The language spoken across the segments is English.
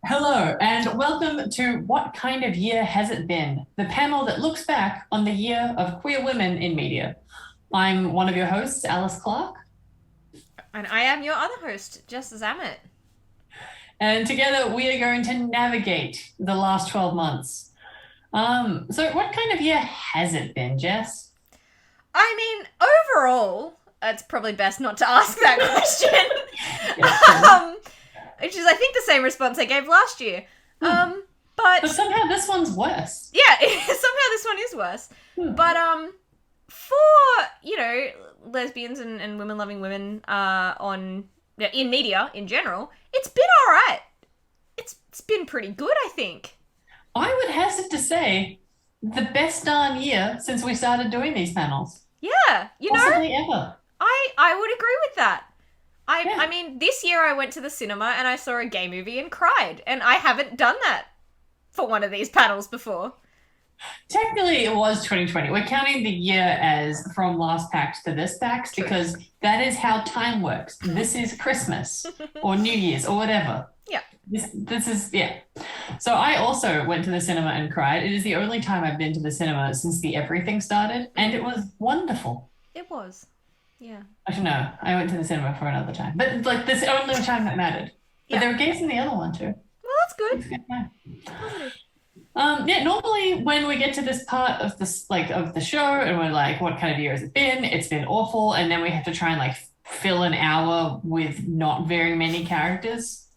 Hello, and welcome to What Kind of Year Has It Been? The panel that looks back on the year of queer women in media. I'm one of your hosts, Alice Clarke, And I am your other host, Jess Zammit. and together we are going to navigate the last 12 months. So what kind of year has it been, Jess? I mean, overall, it's probably best not to ask that Yes, question. true. Which is, I think, the same response I gave last year. Hmm. But But somehow this one's worse. yeah, somehow this one is worse. Hmm. But for lesbians and women loving women in media in general, it's been all right. It's been pretty good, I think. I would hazard to say the best darn year since we started doing these panels, Yeah, possibly ever. I would agree with that. I Yeah. I mean, this year I went to the cinema and I saw a gay movie and cried, and I haven't done that for one of these panels before. Technically, it was 2020. We're counting the year as from last PAX to this PAX True. because that is how time works. This is Christmas or New Year's or whatever. Yeah, This is, yeah. So I also went to the cinema and cried. It is the only time I've been to the cinema since the everything started, and it was wonderful. it was. Yeah. Actually, no, I went to the cinema for another time, but like this only time that mattered. But Yeah. there were gays in the other one too. Well, that's It good. was a good time. Positive. Yeah, normally when we get to this part of this like of the show and we're like, what kind of year has it been? It's been awful, and then we have to try and like fill an hour with not very many characters.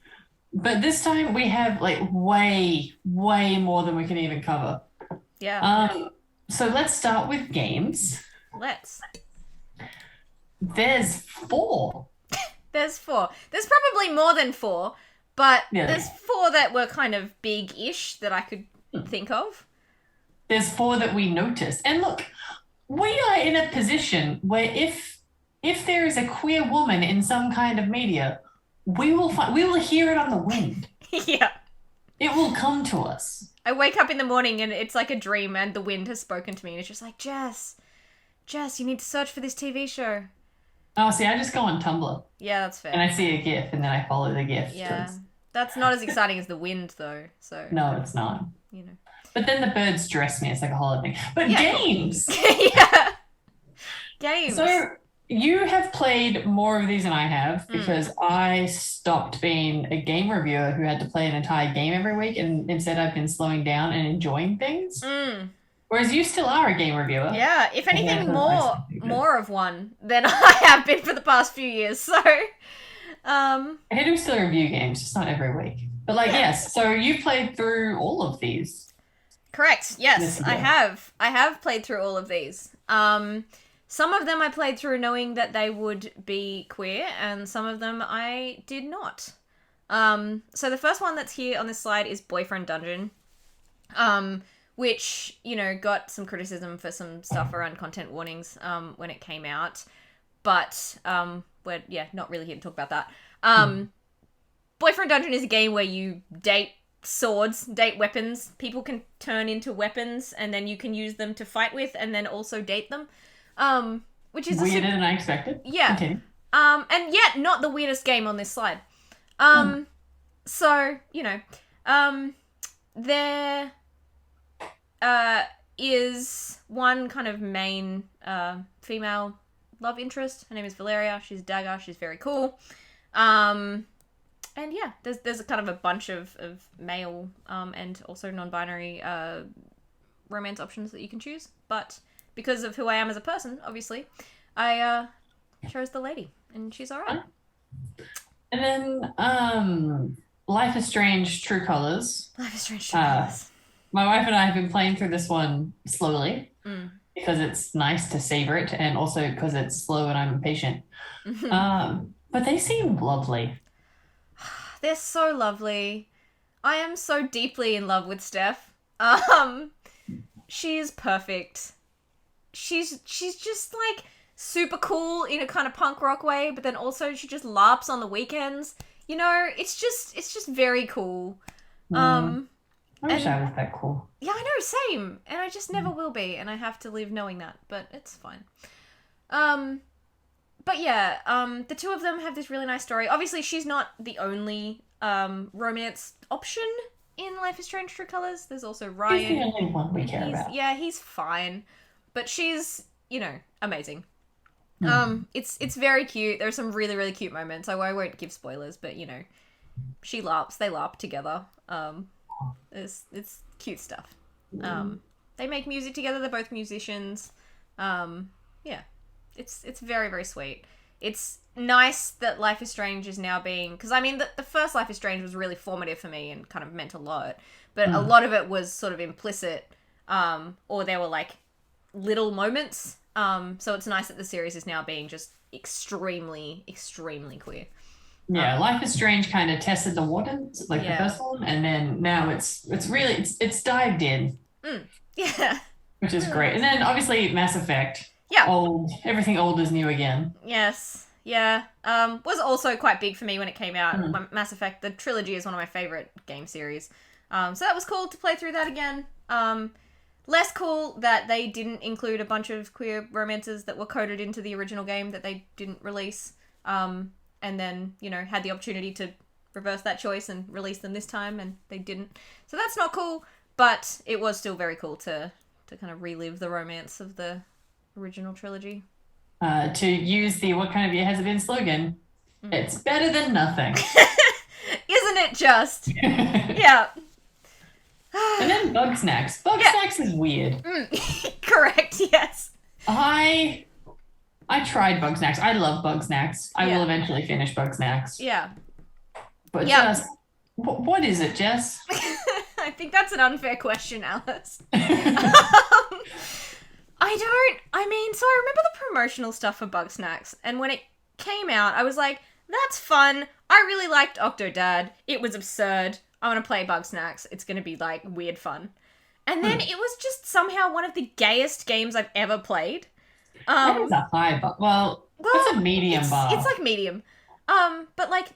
But this time we have like way more than we can even cover. Yeah. So let's start with games. Let's. There's four. There's four. There's probably more than four, but Yeah, there's four that were kind of big-ish that I could think of. there's four that we noticed. And look, we are in a position where if there is a queer woman in some kind of media, we will hear it on the wind. Yeah. It will come to us. I wake up in the morning and it's like a dream and the wind has spoken to me and it's just like, Jess, you need to search for this TV show. Oh, see, I just go on Tumblr Yeah, that's and I fair. see a GIF and then I follow the GIF. Yeah. That's not as exciting as the wind though, so, No, it's not. you know. But then the birds dress me. It's like a holiday. But Yeah, cool. games. Yeah. Games. So you have played more of these than I have Mm. because I stopped being a game reviewer who had to play an entire game every week, and instead I've been slowing down and enjoying things. Mm. Whereas you still are a game reviewer. Yeah, if And anything, therefore I still do good. more of one than I have been for the past few years. So, um, I do still review games, just not every week. But like, yeah, yes, so you played through all of these correct. Yes, this I year. have. I have played through all of these. Some of them I played through knowing that they would be queer, and some of them I did not. So the first one that's here on this slide is Boyfriend Dungeon. Which, got some criticism for some stuff around content warnings when it came out. But we're not really here to talk about that. Boyfriend Dungeon is a game where you date swords, date weapons. People can turn into weapons, and then you can use them to fight with, and then also date them. Which is Weirder than I expected. yeah. Continue. And yet not the weirdest game on this slide. So there is one kind of main female love interest. Her name is Valeria. She's a dagger. She's very cool. And yeah, there's a kind of a bunch of male and also non-binary romance options that you can choose. But because of who I am as a person, obviously, I chose the lady, and she's alright. And then Life is Strange True Colors. Life is strange. My wife and I have been playing through this one slowly Mm. because it's nice to savor it and also because it's slow and I'm impatient. But they seem lovely. They're so lovely. I am so deeply in love with Steph. She is perfect. She's just like super cool in a kind of punk rock way, but then also she just LARPs on the weekends. It's just very cool. I wish And I was that cool. yeah, I know, same. And I just never will be, and I have to live knowing that, but it's fine. But yeah, the two of them have this really nice story. Obviously, she's not the only romance option in Life is Strange True Colors. There's also He's Ryan. the only one we care about. Yeah, he's fine, but she's, amazing. It's very cute. There are some really, really cute moments. I won't give spoilers, but they LARP together. It's cute stuff. They make music together. They're both musicians. Yeah, it's very, very sweet. It's nice that Life is Strange is now being, because I mean the first Life is Strange was really formative for me and kind of meant a lot, but a lot of it was sort of implicit, or there were like little moments. So it's nice that the series is now being just extremely, extremely queer. Yeah, Life is Strange kind of tested the waters, like the first one, and then now it's really dived in. Yeah. Which is great. And then obviously Mass Effect. Yeah. Everything old is new again. Yes. Yeah. Was also quite big for me when it came out. Mass Effect, the trilogy, is one of my favorite game series. So that was cool to play through that again. Less cool that they didn't include a bunch of queer romances that were coded into the original game that they didn't release. And then, had the opportunity to reverse that choice and release them this time, and they didn't. So that's not cool, but it was still very cool to kind of relive the romance of the original trilogy. To use the "What kind of year has it been" slogan, it's better than nothing. Isn't it just? Yeah. And then Bugsnax. Bugsnax is weird. Correct, yes. I tried Bugsnax. I love Bugsnax. I will eventually finish Bugsnax. Yeah. But just, what is it, Jess? I think that's an unfair question, Alice. So I remember the promotional stuff for Bugsnax, and when it came out, I was like, that's fun. I really liked Octodad. It was absurd. I want to play Bugsnax. It's going to be, like, weird fun. And then it was just somehow one of the gayest games I've ever played. That is a high bar. Well, it's a medium bar. It's like medium. But, like,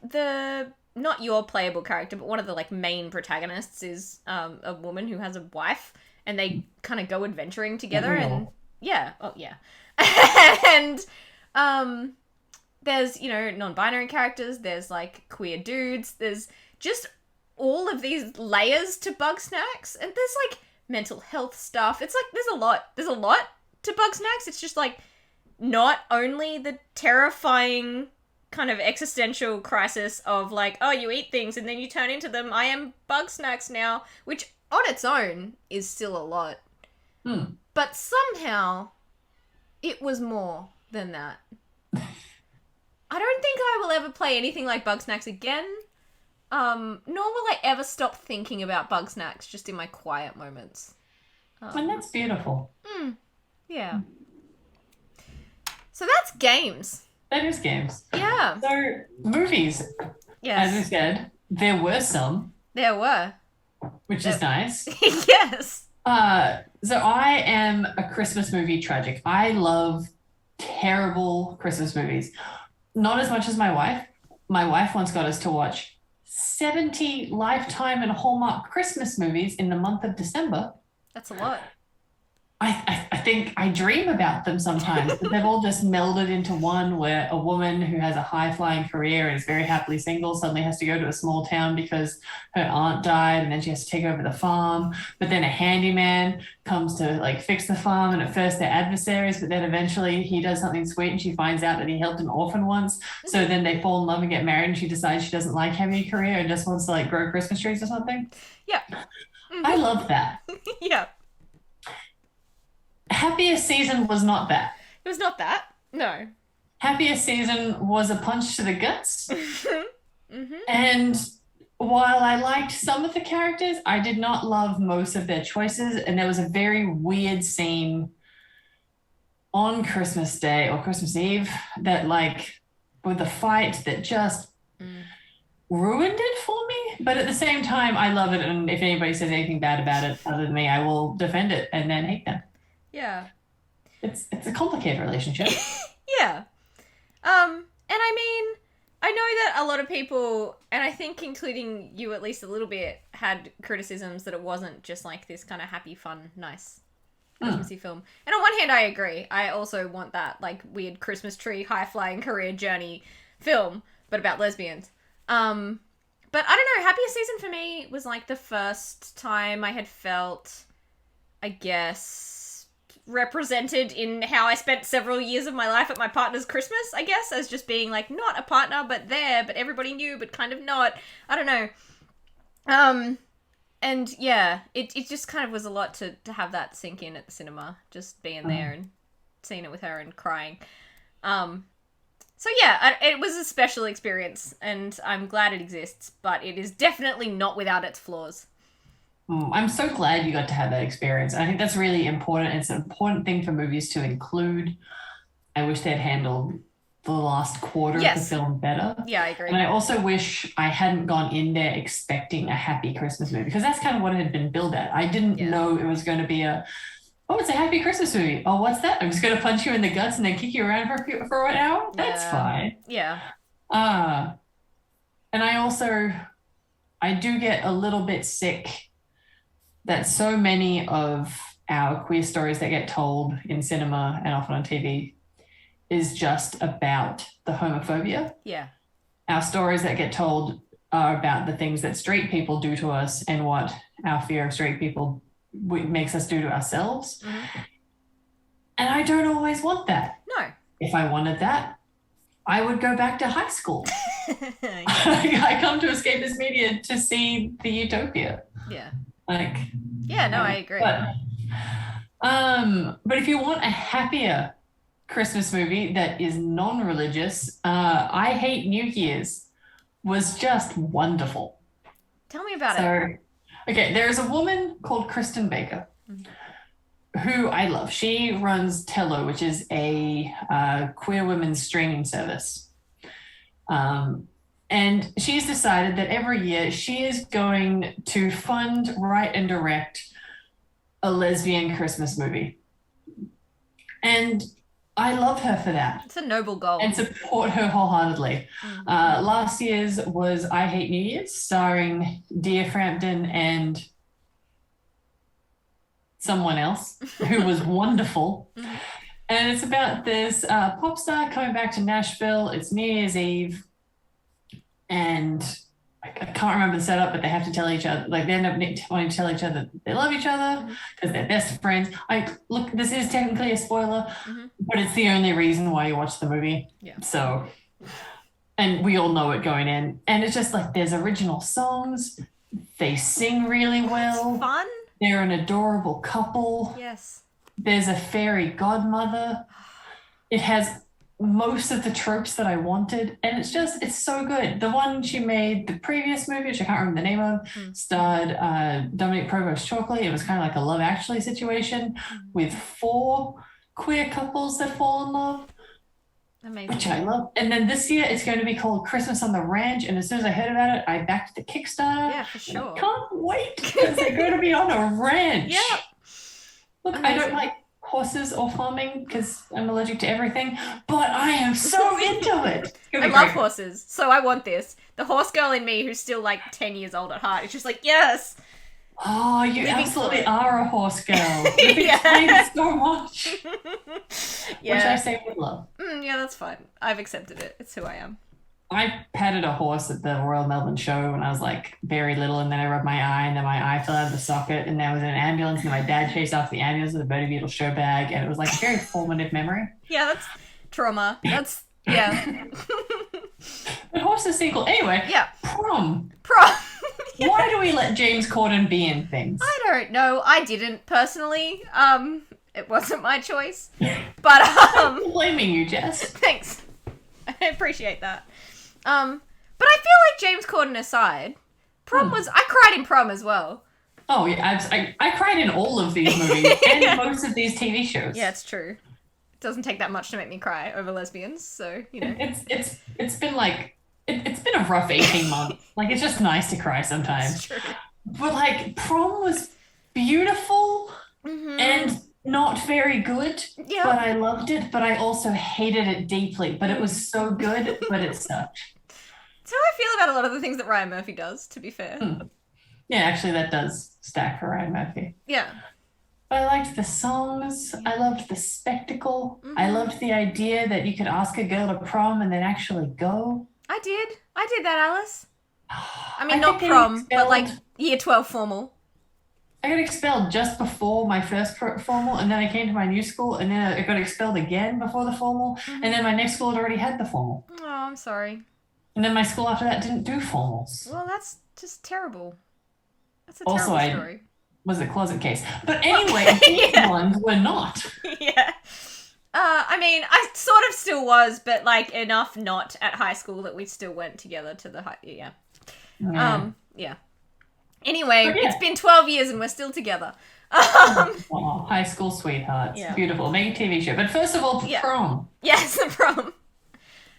not your playable character, but one of the, like, main protagonists is a woman who has a wife, and they kind of go adventuring together, and and there's, non-binary characters, there's, like, queer dudes, there's just all of these layers to Bugsnax, and there's, like, mental health stuff. It's like there's a lot to Bugsnax. It's just, like, not only the terrifying kind of existential crisis of, like, oh, you eat things and then you turn into them. I am Bugsnax now, which on its own is still a lot. But somehow it was more than that. I don't think I will ever play anything like Bugsnax again. Nor will I ever stop thinking about Bugsnax just in my quiet moments. And that's beautiful. Yeah. So that's games. That is games. Yeah. So, movies. Yes. As we said, there were some. There were. Which is nice. Yes. So I am a Christmas movie tragic. I love terrible Christmas movies. Not as much as my wife. My wife once got us to watch 70 Lifetime and Hallmark Christmas movies in the month of December. That's a lot. I think I dream about them sometimes, but they've all just melded into one, where a woman who has a high-flying career and is very happily single suddenly has to go to a small town because her aunt died, and then she has to take over the farm. But then a handyman comes to, like, fix the farm, and at first they're adversaries, but then eventually he does something sweet and she finds out that he helped an orphan once. So then they fall in love and get married, and she decides she doesn't like having a career and just wants to, like, grow Christmas trees or something. Yeah. I love that. Yeah. Happiest Season was not that. It was not that. No. Happiest Season was a punch to the guts. And while I liked some of the characters, I did not love most of their choices. And there was a very weird scene on Christmas Day or Christmas Eve that, like, with a fight that just ruined it for me. But at the same time, I love it. And if anybody says anything bad about it other than me, I will defend it and then hate them. Yeah. It's a complicated relationship. Yeah. And I mean, I know that a lot of people, and I think including you at least a little bit, had criticisms that it wasn't just like this kind of happy, fun, nice Christmassy film. And on one hand, I agree. I also want that, like, weird Christmas tree, high-flying career journey film, but about lesbians. But I don't know, Happiest Season for me was like the first time I had felt, I guess, represented in how I spent several years of my life at my partner's Christmas, I guess, as just being like not a partner but there, but everybody knew but kind of not. I don't know. And yeah, it just kind of was a lot to have that sink in at the cinema, just being there and seeing it with her and crying. So yeah, it was a special experience, and I'm glad it exists, but it is definitely not without its flaws. I'm so glad you got to have that experience. I think that's really important. It's an important thing for movies to include. I wish they'd handled the last quarter of the film better. Yeah, I agree. And I also wish I hadn't gone in there expecting a happy Christmas movie, because that's kind of what it had been billed at. I didn't know it was going to be it's a happy Christmas movie. Oh, what's that? I'm just going to punch you in the guts and then kick you around for an hour? That's fine. Yeah. And I do get a little bit sick that so many of our queer stories that get told in cinema and often on TV is just about the homophobia. Yeah. Our stories that get told are about the things that straight people do to us and what our fear of straight people makes us do to ourselves. Mm-hmm. And I don't always want that. No. If I wanted that, I would go back to high school. I come to Escapist Media to see the utopia. Yeah. I agree. But if you want a happier Christmas movie that is non-religious, I Hate New Year's was just wonderful. Tell me about it. Okay, there is a woman called Kristen Baker who I love. She runs Tello, which is a queer women's streaming service. And she's decided that every year she is going to fund, write, and direct a lesbian Christmas movie. And I love her for that. It's a noble goal. And support her wholeheartedly. Last year's was I Hate New Year's, starring Dia Frampton and someone else who was wonderful. And it's about this pop star coming back to Nashville. It's New Year's Eve. And I can't remember the setup, but they have to tell each other, like they end up wanting to tell each other they love each other because they're best friends. Look, this is technically a spoiler, but it's the only reason why you watch the movie. Yeah. So, and we all know it going in. And it's just like there's original songs. They sing really well. It's fun. They're an adorable couple. Yes. There's a fairy godmother. It has most of the tropes that I wanted, and it's so good. The one she made, the previous movie, which I can't remember the name of, starred Dominic Provost-Chocoley. It was kind of like a Love Actually situation with 4 queer couples that fall in love. Amazing. Which I love. And then this year it's going to be called Christmas on the Ranch, and as soon as I heard about it, I backed the Kickstarter. Yeah, for sure. I can't wait because they're going to be on a ranch. Yeah. Look, amazing. I don't like horses or farming because I'm allergic to everything, but I am so into it. I love horses, so I want this. The horse girl in me, who's still like 10 years old at heart, is just like, yes. Oh, you absolutely are a horse girl. You've explained so much. Yeah. Which I say with love. Yeah, that's fine. I've accepted it. It's who I am. I patted a horse at the Royal Melbourne show when I was like very little, and then I rubbed my eye, and then my eye fell out of the socket, and there was an ambulance, and my dad chased off the ambulance with a Bertie Beetle show bag, and it was like a very formative memory. Yeah, that's trauma. That's, yeah. But horses sequel. Anyway, yeah. Prom. Yeah. Why do we let James Corden be in things? I don't know. I didn't personally. It wasn't my choice. But I'm blaming you, Jess. Thanks. I appreciate that. But I feel like James Corden aside, Prom was... I cried in Prom as well. Oh, yeah. I cried in all of these movies and most of these TV shows. Yeah, it's true. It doesn't take that much to make me cry over lesbians, so, you know. It's been like... It's been a rough 18 months. Like, it's just nice to cry sometimes. It's true. But, like, Prom was beautiful and not very good, yeah. But I loved it, but I also hated it deeply. But it was so good, but it sucked. That's how I feel about a lot of the things that Ryan Murphy does, to be fair. Yeah, actually, that does stack for Ryan Murphy. Yeah. But I liked the songs. I loved the spectacle. I loved the idea that you could ask a girl to prom and then actually go. I did that, Alice. I mean, I not think prom, but like expelled- year 12 formal. I got expelled just before my first formal, and then I came to my new school, and then I got expelled again before the formal, and then my next school had already had the formal. Oh, I'm sorry. And then my school after that didn't do formals. Well, that's just terrible. That's a Also, terrible story. was a closet case. But anyway, these ones were not. Yeah. I mean, I sort of still was, but like enough not at high school that we still went together to the high. Yeah. Yeah. Anyway, But yeah. it's been 12 years and we're still together. Oh, high school sweethearts. Yeah. Beautiful. Make a TV show. But first of all, Yeah. prom. Yes, the prom.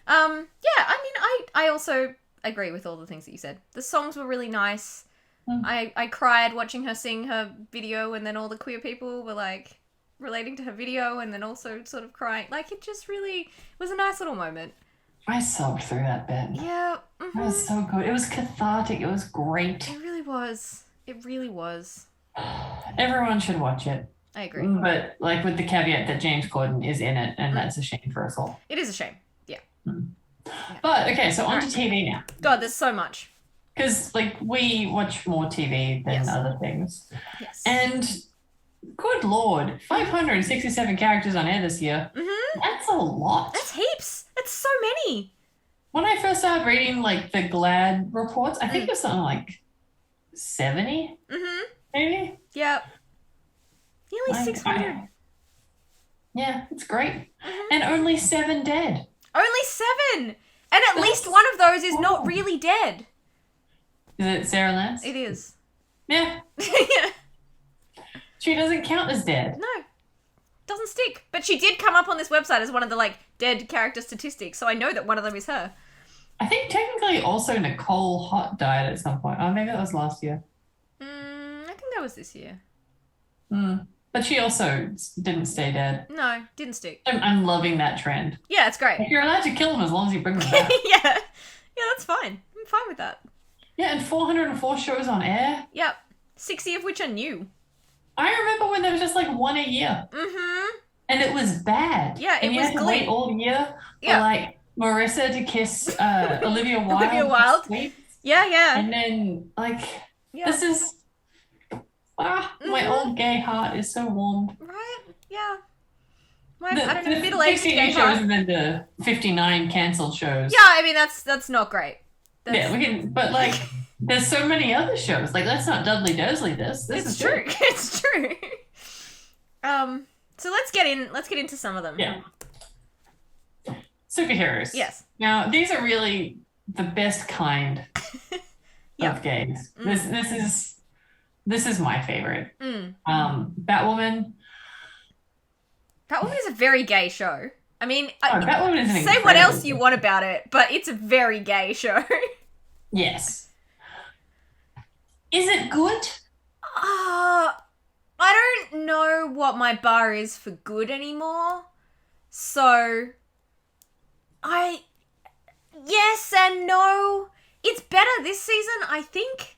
Yeah, I mean, I also agree with all the things that you said. The songs were really nice. I cried watching her sing her video, and then all the queer people were like relating to her video and then also sort of crying. Like, it just really was a nice little moment. I sobbed through that bit. Yeah. It was so good. It was cathartic. It was great. It really was. It really was. Everyone should watch it. I agree. But like with the caveat that James Corden is in it, and that's a shame for us all. It is a shame. Yeah. But okay, so on to TV now. God, there's so much. Because like we watch more TV than Yes. other things. Yes. And good lord, 567 characters on air this year. That's a lot. That's heaps. That's so many. When I first started reading like the GLAD reports, I think it was something like 70, maybe. Yep. Nearly Like, 600. Yeah, it's great. And only 7 dead. Only 7. And at least one of those is not really dead. Is it Sarah Lance? It is. Yeah, Yeah. she doesn't count as dead. No. Doesn't stick. But she did come up on this website as one of the like dead character statistics, so I know that one of them is her. I think technically also Nicole Hott died at some point. Oh, maybe that was last year. I think that was this year. But she also didn't stay dead. No, didn't stick. I'm loving that trend. Yeah, it's great. Like, you're allowed to kill them as long as you bring them back. Yeah. Yeah, that's fine. I'm fine with that. Yeah, and 404 shows on air. Yep. 60 of which are new. I remember when there was just like one a year. And it was bad. Yeah, it and you was had to Glee. wait all year Yeah. for like Marissa to kiss Olivia Wilde. Olivia Wilde. Yeah, yeah. And then like Yeah. this is my old gay heart is so warmed. Right? Yeah. My, The, I don't know, the middle-aged 60 gay new shows heart. and then the 59 cancelled shows. Yeah, I mean, that's not great. That's, Yeah, we can, but like, there's so many other shows. Like, let's not Dudley Dursley this. This it's is true. good. It's true. So let's get into some of them. Yeah. Superheroes. Yes. Now, these are really the best kind Yeah. of gays. This is my favorite. Batwoman. Batwoman is a very gay show. I mean, Batwoman is an say what incredible else you want about it, but it's a very gay show. Yes. Is it good? I don't know what my bar is for good anymore. So, yes and no. It's better this season, I think.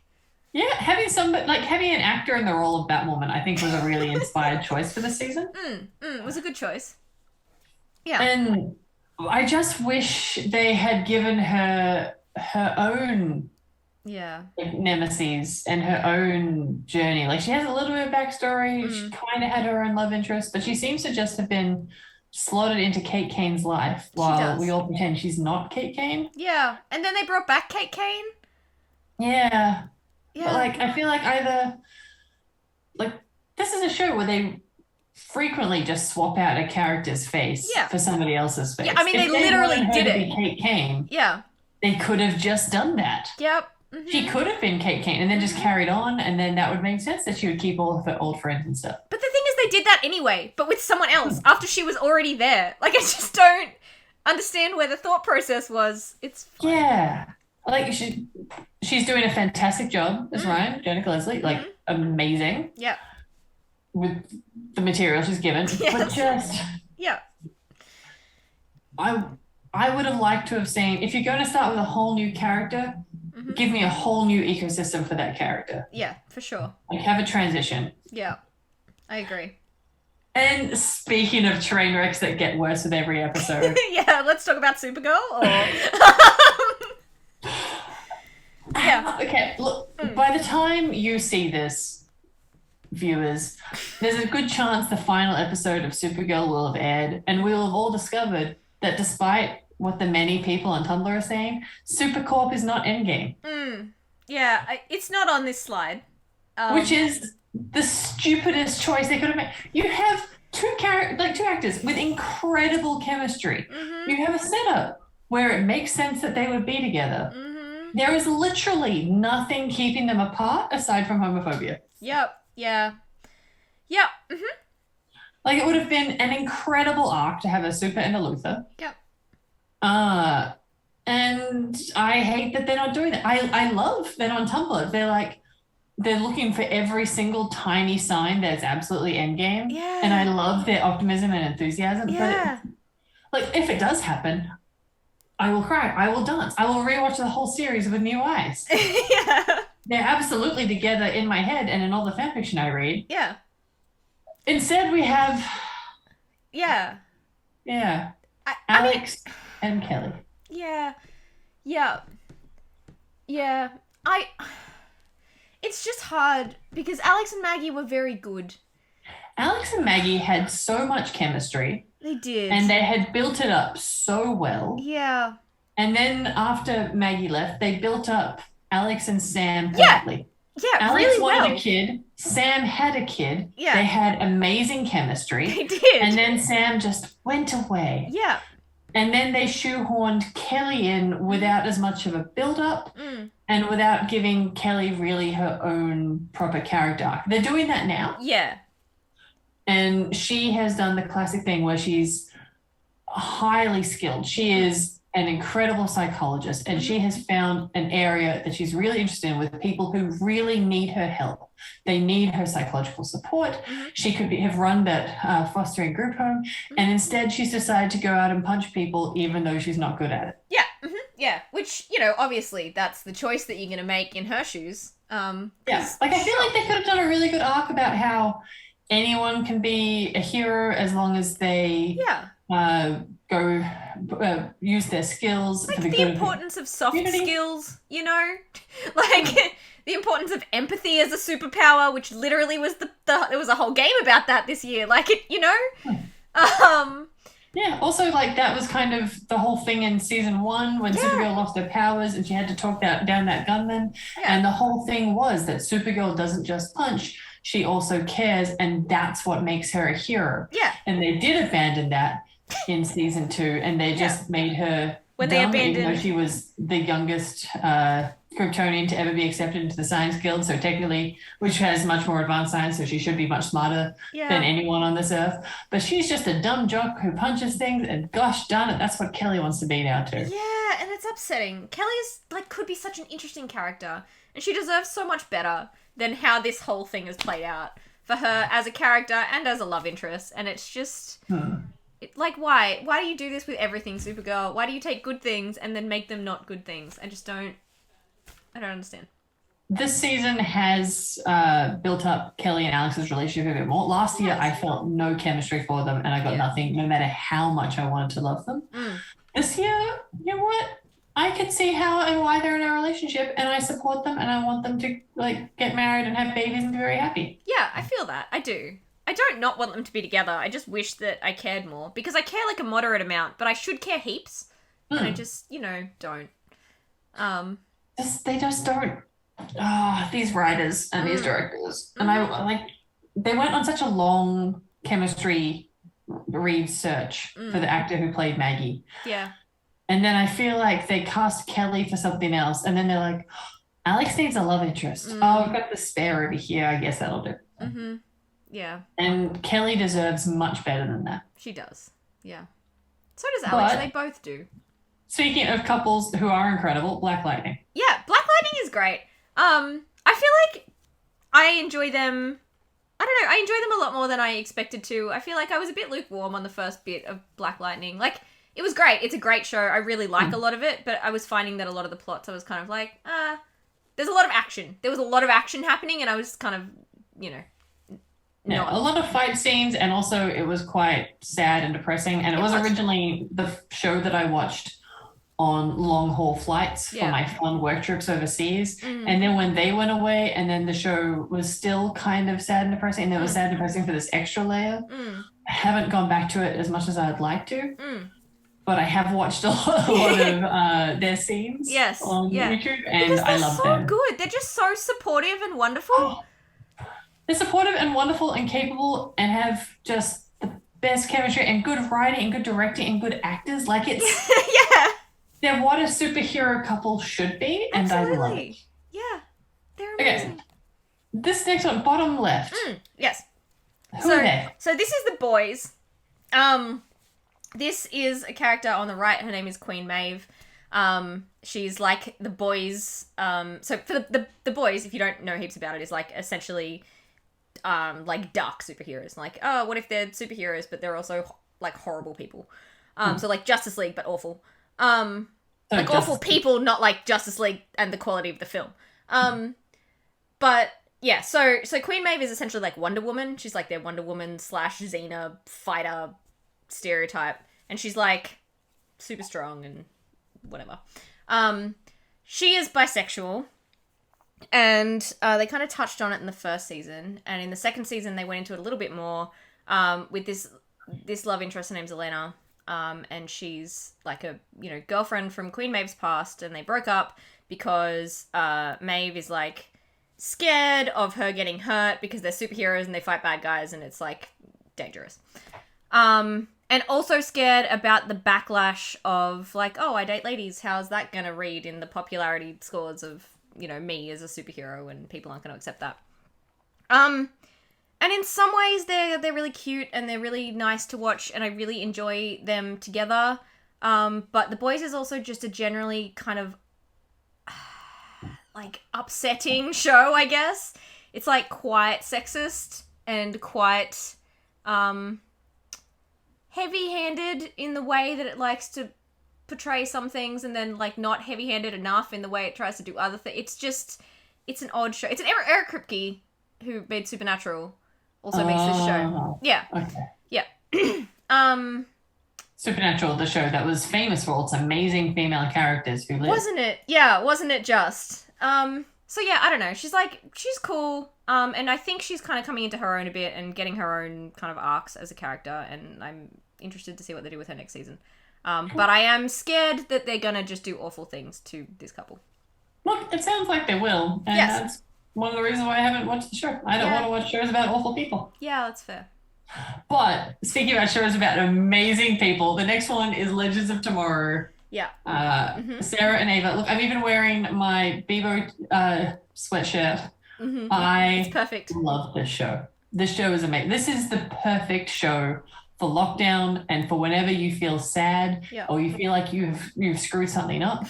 Yeah, having an actor in the role of Batwoman, I think was a really inspired choice for this season. It was a good choice. Yeah. And I just wish they had given her own Yeah. nemesis and her own journey. Like, she has a little bit of backstory. She kind of had her own love interest, but she seems to just have been slotted into Kate Kane's life while does. we all pretend she's not Kate Kane. Yeah. And then they brought back Kate Kane. Yeah. Yeah. But like, I feel like either like this is a show where they frequently just swap out a character's face for somebody else's face. Yeah, I mean, If they literally wanted her did to it. be Kate Kane, Yeah. they could have just done that. Yep. She could have been Kate Kane and then just carried on, and then that would make sense that she would keep all of her old friends and stuff. But the thing is, they did that anyway, but with someone else after she was already there. Like, I just don't understand where the thought process was. It's fine. Yeah. Like, she's doing a fantastic job as Ryan, Janica Leslie. Like, amazing. Yeah. With the material she's given. Yes. But just... Yeah. I would have liked to have seen, if you're going to start with a whole new character, give me a whole new ecosystem for that character. Yeah, for sure. Like, have a transition. Yeah. I agree. And speaking of train wrecks that get worse with every episode. Yeah, let's talk about Supergirl. Or... Yeah. Okay, look, by the time you see this, viewers, there's a good chance the final episode of Supergirl will have aired, and we will have all discovered that despite what the many people on Tumblr are saying, Supercorp is not Endgame, Yeah, it's not on this slide. which is the stupidest choice they could have made. You have two actors with incredible chemistry. You have a setup where it makes sense that they would be together. There is literally nothing keeping them apart aside from homophobia. Yep. Yeah. Yep. Like, it would have been an incredible arc to have a Super and a Luther. Yep. And I hate that they're not doing that. I love that on Tumblr. They're looking for every single tiny sign that's absolutely endgame. Yeah. And I love their optimism and enthusiasm. Yeah. But like, if it does happen, I will cry. I will dance. I will rewatch the whole series with new eyes. Yeah. They're absolutely together in my head and in all the fanfiction I read. Yeah. Instead, we have Yeah. Alex and Kelly. Yeah. Yeah. It's just hard because Alex and Maggie were very good. Alex and Maggie had so much chemistry. They did. And they had built it up so well. Yeah. And then after Maggie left, they built up Alex and Sam perfectly. Yeah, Alex really wanted well. a kid. Sam had a kid. Yeah. They had amazing chemistry. They did. And then Sam just went away. Yeah. And then they shoehorned Kelly in without as much of a build-up and without giving Kelly really her own proper character arc. They're doing that now. Yeah. And she has done the classic thing where she's highly skilled. She is an incredible psychologist, and she has found an area that she's really interested in with people who really need her help. They need her psychological support. She could have run that fostering group home, and instead she's decided to go out and punch people even though she's not good at it. Yeah. Yeah. Which, obviously that's the choice that you're going to make in her shoes. Yeah. Like, I feel like they could have done a really good arc about how anyone can be a hero as long as they go use their skills. Like for the importance of soft skills, like the importance of empathy as a superpower, which literally was there was a whole game about that this year. Like it, Yeah, also, like, that was kind of the whole thing in season 1 when Supergirl lost her powers and she had to talk down that gunman. Yeah. And the whole thing was that Supergirl doesn't just punch, she also cares, and that's what makes her a hero. Yeah. And they did abandon that in season 2, and they just made her when dumb, they abandoned, even though she was the youngest Kryptonian to ever be accepted into the Science Guild, so technically, which has much more advanced science, so she should be much smarter than anyone on this earth. But she's just a dumb jock who punches things, and gosh darn it, that's what Kelly wants to be now too. Yeah, and it's upsetting. Kelly is could be such an interesting character, and she deserves so much better than how this whole thing has played out for her as a character and as a love interest. And it's just why do you do this with everything, Supergirl? Why do you take good things and then make them not good things? I don't understand. This season has built up Kelly and Alex's relationship a bit more. Last year, I felt no chemistry for them, and I got nothing, no matter how much I wanted to love them. This year, you know what? I can see how and why they're in a relationship, and I support them, and I want them to get married and have babies and be very happy. Yeah, I feel that. I do. I don't not want them to be together. I just wish that I cared more, because I care a moderate amount, but I should care heaps, and I just don't. They just don't. These writers and these directors, and they went on such a long chemistry research for the actor who played Maggie. Yeah. And then I feel like they cast Kelly for something else, and then they're like, Alex needs a love interest. Oh, I've got the spare over here. I guess that'll do. Yeah. And Kelly deserves much better than that. She does. Yeah. So does Alex. They both do. Speaking of couples who are incredible, Black Lightning. Yeah, Black Lightning is great. I feel like I enjoy them. I don't know. I enjoy them a lot more than I expected to. I feel like I was a bit lukewarm on the first bit of Black Lightning. It was great. It's a great show. I really like a lot of it, but I was finding that a lot of the plots, I was kind of like, there's a lot of action. There was a lot of action happening, and I was kind of, a lot of fight scenes, and also it was quite sad and depressing, and it was originally the show that I watched on long haul flights for Yeah. my fun work trips overseas. Mm. And then when they went away, and then the show was still kind of sad and depressing, and it was sad and depressing for this extra layer. Mm. I haven't gone back to it as much as I'd like to, Mm. but I have watched a lot of their scenes Yes. on Yeah. YouTube, and Because I they're love so them. good. They're just so supportive and wonderful. Oh, they're supportive and wonderful and capable and have just the best chemistry and good writing and good directing and good actors. Like it's Yeah. they're what a superhero couple should be, and I love it. Absolutely. Yeah. They're amazing. Okay, this next one, bottom left. Yes. Who are they? So this is the boys. This is a character on the right. Her name is Queen Maeve. She's like the boys. So for the boys, if you don't know heaps about it, is like essentially like dark superheroes. Like, oh, what if they're superheroes, but they're also like horrible people. So like Justice League, but awful. Like awful people, not like Justice League and the quality of the film. But yeah, so Queen Maeve is essentially like Wonder Woman. She's like their Wonder Woman / Xena fighter stereotype, and she's like super strong and whatever. She is bisexual, and they kind of touched on it in the first season, and in the second season they went into it a little bit more with this love interest. Her name's Elena, and she's like a girlfriend from Queen Maeve's past, and they broke up because Maeve is like scared of her getting hurt because they're superheroes and they fight bad guys and it's like dangerous. And also scared about the backlash of like, oh, I date ladies. How's that gonna read in the popularity scores of, me as a superhero, and people aren't gonna accept that. And in some ways they're really cute and they're really nice to watch and I really enjoy them together. But The Boys is also just a generally kind of like upsetting show, I guess. It's like quite sexist and quite heavy-handed in the way that it likes to portray some things, and then like not heavy-handed enough in the way it tries to do other things. It's an odd show. It's an Eric Kripke, who made Supernatural, also makes this show. Yeah. Okay. Yeah. Supernatural, the show that was famous for its amazing female characters who lived. Wasn't it? Yeah, wasn't it just? So yeah, I don't know. She's cool. And I think she's kind of coming into her own a bit and getting her own kind of arcs as a character, and I'm interested to see what they do with her next season. But I am scared that they're gonna just do awful things to this couple. Look, it sounds like they will, and that's one of the reasons why I haven't watched the show. I don't want to watch shows about awful people. Yeah, that's fair. But speaking about shows about amazing people, the next one is Legends of Tomorrow. Yeah. Sarah and Ava. Look, I'm even wearing my Bebo sweatshirt. It's perfect. Love this show. This show is amazing. This is the perfect show for lockdown and for whenever you feel sad or you feel like you've screwed something up.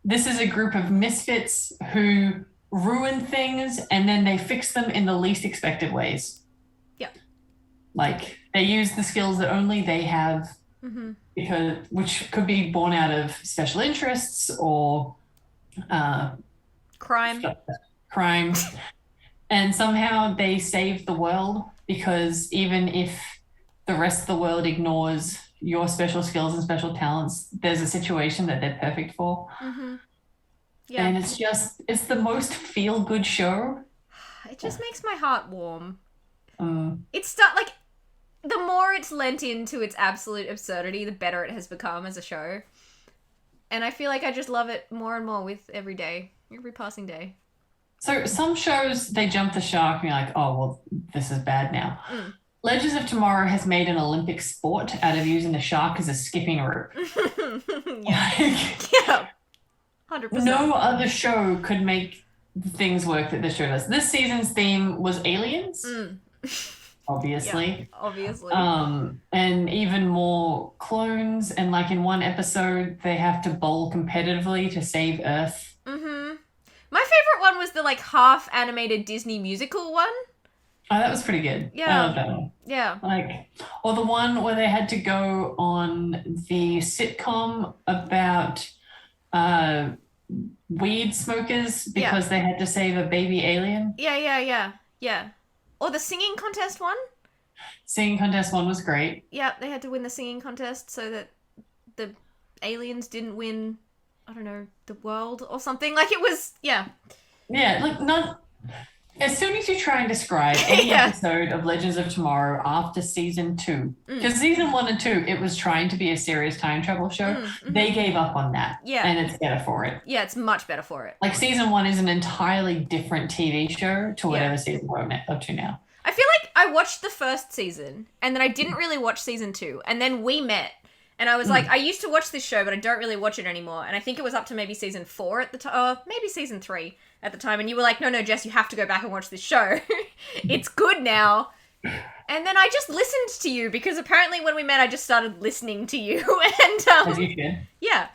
This is a group of misfits who ruin things and then they fix them in the least expected ways. Yeah. Like they use the skills that only they have, which could be born out of special interests or crime. And somehow they save the world, because even if the rest of the world ignores your special skills and special talents, there's a situation that they're perfect for. Yeah. And it's the most feel-good show. It just makes my heart warm. It's like the more it's lent into its absolute absurdity, the better it has become as a show. And I feel like I just love it more and more with every passing day. So some shows, they jump the shark and you're like, oh, well, this is bad now. Legends of Tomorrow has made an Olympic sport out of using the shark as a skipping rope. Yeah. 100%. No other show could make things work that this show does. This season's theme was aliens. Obviously. Yeah, obviously. And even more clones. And like in one episode, they have to bowl competitively to save Earth. My favorite one was the like half animated Disney musical one. Oh, that was pretty good. Yeah. I love that one. Yeah. Or the one where they had to go on the sitcom about weed smokers because they had to save a baby alien. Yeah. Or the singing contest one. Singing contest one was great. Yeah, they had to win the singing contest so that the aliens didn't win, I don't know, the world or something. Like, it was, yeah. Yeah, like not as soon as you try and describe any Yeah. episode of Legends of Tomorrow after season 2, because season 1 and 2, it was trying to be a serious time travel show. They gave up on that. Yeah. And it's better for it. Yeah, it's much better for it. Like season 1 is an entirely different TV show to whatever season we're up to now. I feel like I watched the first season and then I didn't really watch season 2, and then we met. And I was like, I used to watch this show, but I don't really watch it anymore. And I think it was up to maybe season 4 at the time, maybe season 3 at the time. And you were like, no, Jess, you have to go back and watch this show. It's good now. And then I just listened to you because apparently when we met, I just started listening to you. And As you should. Yeah.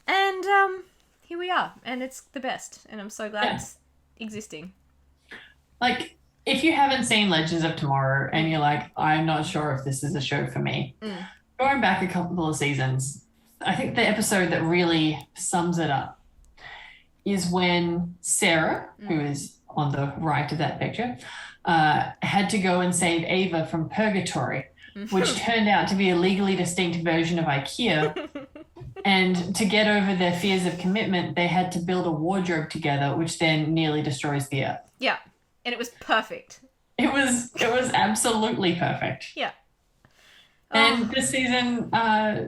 And here we are. And it's the best. And I'm so glad it's existing. Like, if you haven't seen Legends of Tomorrow and you're like, I'm not sure if this is a show for me, going back a couple of seasons, I think the episode that really sums it up is when Sarah, who is on the right of that picture, had to go and save Ava from purgatory, which turned out to be a legally distinct version of IKEA. And to get over their fears of commitment, they had to build a wardrobe together, which then nearly destroys the earth. Yeah. And it was perfect. It was absolutely perfect. Yeah. And this season,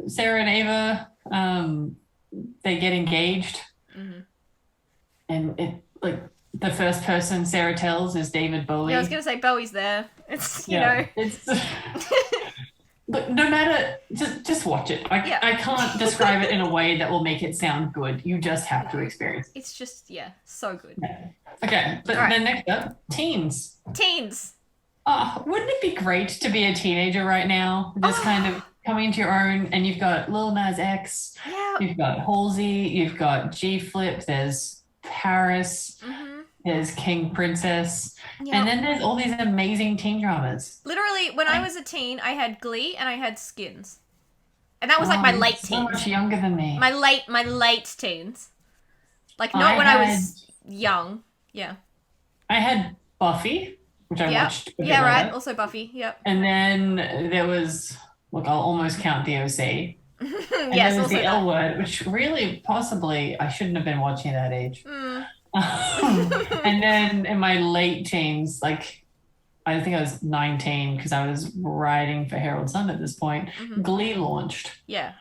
Sarah and Ava, they get engaged. And it, like, the first person Sarah tells is David Bowie. Yeah, I was going to say Bowie's there. It's, you know. It's, but no matter, just watch it. I can't describe it in a way that will make it sound good. You just have to experience it. It's just, so good. Yeah. Okay, but then next up, teens. Teens. Oh, wouldn't it be great to be a teenager right now? Just kind of coming into your own, and you've got Lil Nas X, you've got Halsey, you've got G-Flip, there's Paris, there's King Princess, and then there's all these amazing teen dramas. Literally, when I was a teen, I had Glee and I had Skins. And that was like my late teens. So much younger than me. My late teens. Like, not when I was young. Yeah. I had Buffy, which I watched. Yeah, right. Later. Also Buffy. Yep. And then there was, look, I'll almost count the OC. And yes, there was also the L Word, which really possibly I shouldn't have been watching at that age. And then in my late teens, like I think I was 19 because I was writing for Herald Sun at this point. Glee launched. Yeah,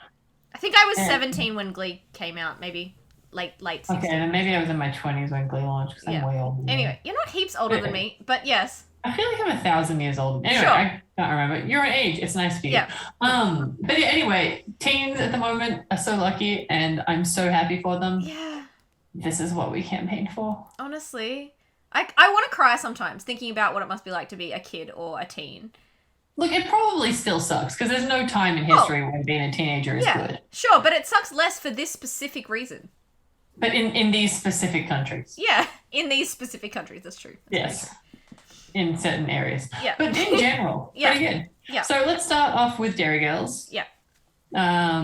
I think I was 17 when Glee came out. Maybe late 16. Okay, then maybe I was in my 20s when Glee launched because I'm way older. Anyway, you're not heaps older than me, but yes. I feel like I'm 1,000 years old. Anyway, I can't remember. You're an age. It's nice to be. Yeah. But yeah, anyway, teens at the moment are so lucky and I'm so happy for them. Yeah. This is what we campaigned for. Honestly. I want to cry sometimes thinking about what it must be like to be a kid or a teen. Look, it probably still sucks because there's no time in history when being a teenager is good. Sure, but it sucks less for this specific reason. But in these specific countries. Yeah, in these specific countries, that's true. Yes. In certain areas. Yeah. But in general, pretty good. Yeah. So let's start off with Dairy Girls. Yeah.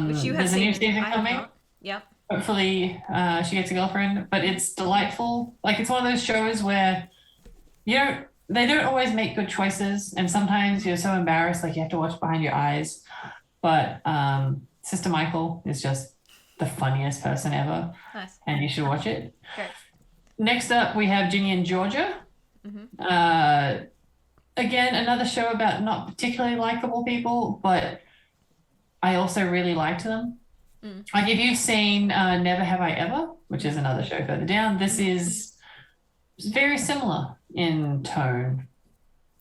Which you have there's seen. A new season coming. Yeah. Hopefully she gets a girlfriend, but it's delightful. Like, it's one of those shows where they don't always make good choices, and sometimes you're so embarrassed, like you have to watch behind your eyes. But Sister Michael is just the funniest person ever. Nice. And you should watch it. Great. Next up, we have Ginny and Georgia. Again, another show about not particularly likable people, but I also really liked them. Like, if you've seen Never Have I Ever, which is another show further down, this is very similar in tone.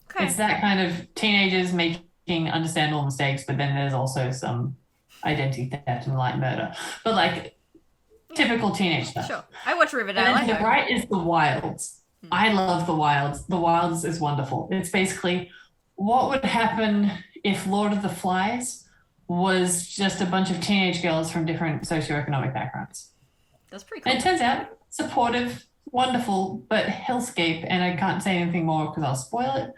Okay. It's that kind of teenagers making understandable mistakes, but then there's also some identity theft and light murder. But like typical teenage stuff. Sure. I watch Riverdale. And then the right is The Wilds. I love The Wilds. The Wilds is wonderful. It's basically what would happen if Lord of the Flies was just a bunch of teenage girls from different socioeconomic backgrounds. That's pretty cool. And it turns out supportive, wonderful, but hellscape, and I can't say anything more because I'll spoil it.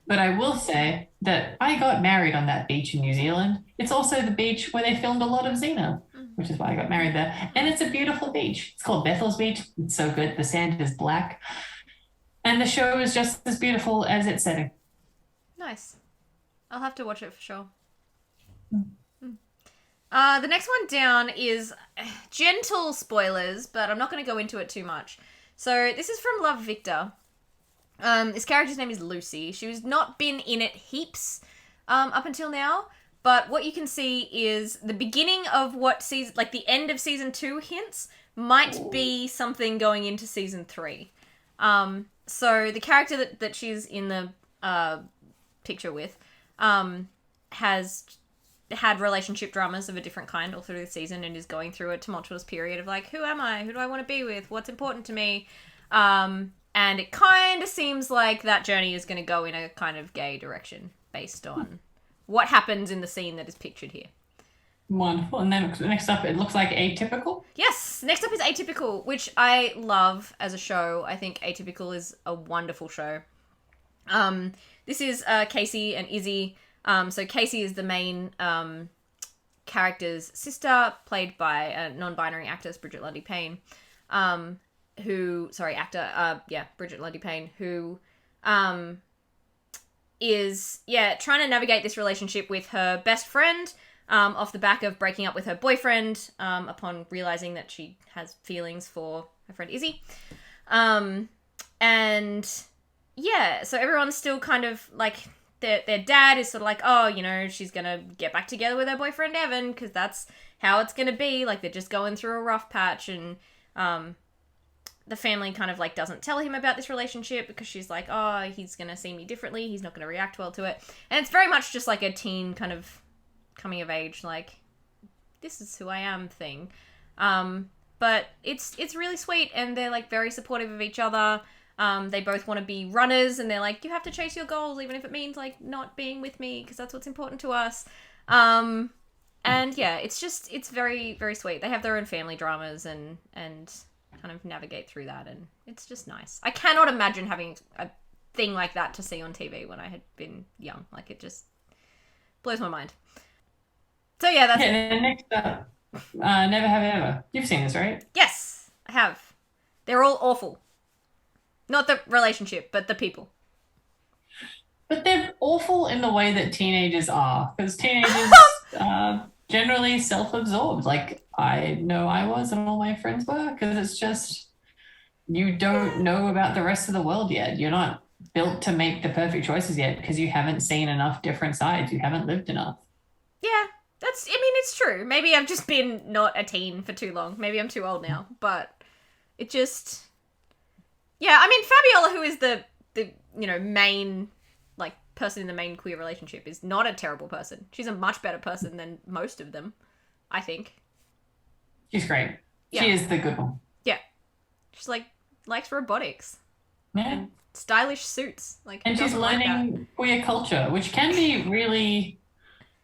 But I will say that I got married on that beach in New Zealand. It's also the beach where they filmed a lot of Xena, which is why I got married there. And it's a beautiful beach. It's called Bethel's Beach. It's so good. The sand is black. And the show is just as beautiful as its setting. Nice. I'll have to watch it for sure. The next one down is gentle spoilers, but I'm not going to go into it too much. So this is from Love Victor. This character's name is Lucy. She's not been in it heaps up until now, but what you can see is the beginning of what season, like the end of season 2 hints, might be something going into season 3. So the character that she's in the picture with has had relationship dramas of a different kind all through the season and is going through a tumultuous period of like, who am I? Who do I want to be with? What's important to me? And it kind of seems like that journey is going to go in a kind of gay direction based on what happens in the scene that is pictured here. Wonderful. And then next up, it looks like Atypical. Yes, next up is Atypical, which I love as a show. I think Atypical is a wonderful show. This is Casey and Izzy. So Casey is the main character's sister, played by a non-binary actress, Bridget Lundy Payne. Bridget Lundy Payne, who is trying to navigate this relationship with her best friend off the back of breaking up with her boyfriend upon realizing that she has feelings for her friend Izzy. So everyone's still kind of like, their dad is sort of like, oh, you know, she's gonna get back together with her boyfriend Evan because that's how it's gonna be. Like, they're just going through a rough patch, and the family kind of like doesn't tell him about this relationship because she's like, oh, he's gonna see me differently, he's not gonna react well to it. And it's very much just like a teen kind of coming of age, like, this is who I am thing. But it's really sweet, and they're like very supportive of each other. They both want to be runners, and they're like, you have to chase your goals, even if it means like not being with me, because that's what's important to us. And yeah, it's very, very sweet. They have their own family dramas and kind of navigate through that, and it's just nice. I cannot imagine having a thing like that to see on TV when I had been young. Like, it just blows my mind. So yeah, that's it. And next up, Never Have Ever. You've seen this, right? Yes, I have. They're all awful. Not the relationship, but the people. But they're awful in the way that teenagers are, because teenagers generally self-absorbed. Like, I know I was, and all my friends were, because it's just, you don't know about the rest of the world yet. You're not built to make the perfect choices yet because you haven't seen enough different sides. You haven't lived enough. Yeah, it's true. Maybe I've just been not a teen for too long. Maybe I'm too old now, but it just... Yeah, I mean, Fabiola, who is the main, like, person in the main queer relationship, is not a terrible person. She's a much better person than most of them, I think. She's great. Yeah. She is the good one. Yeah. She's, like, likes robotics. Yeah. And stylish suits. Like, and she's learning queer culture, which can be really...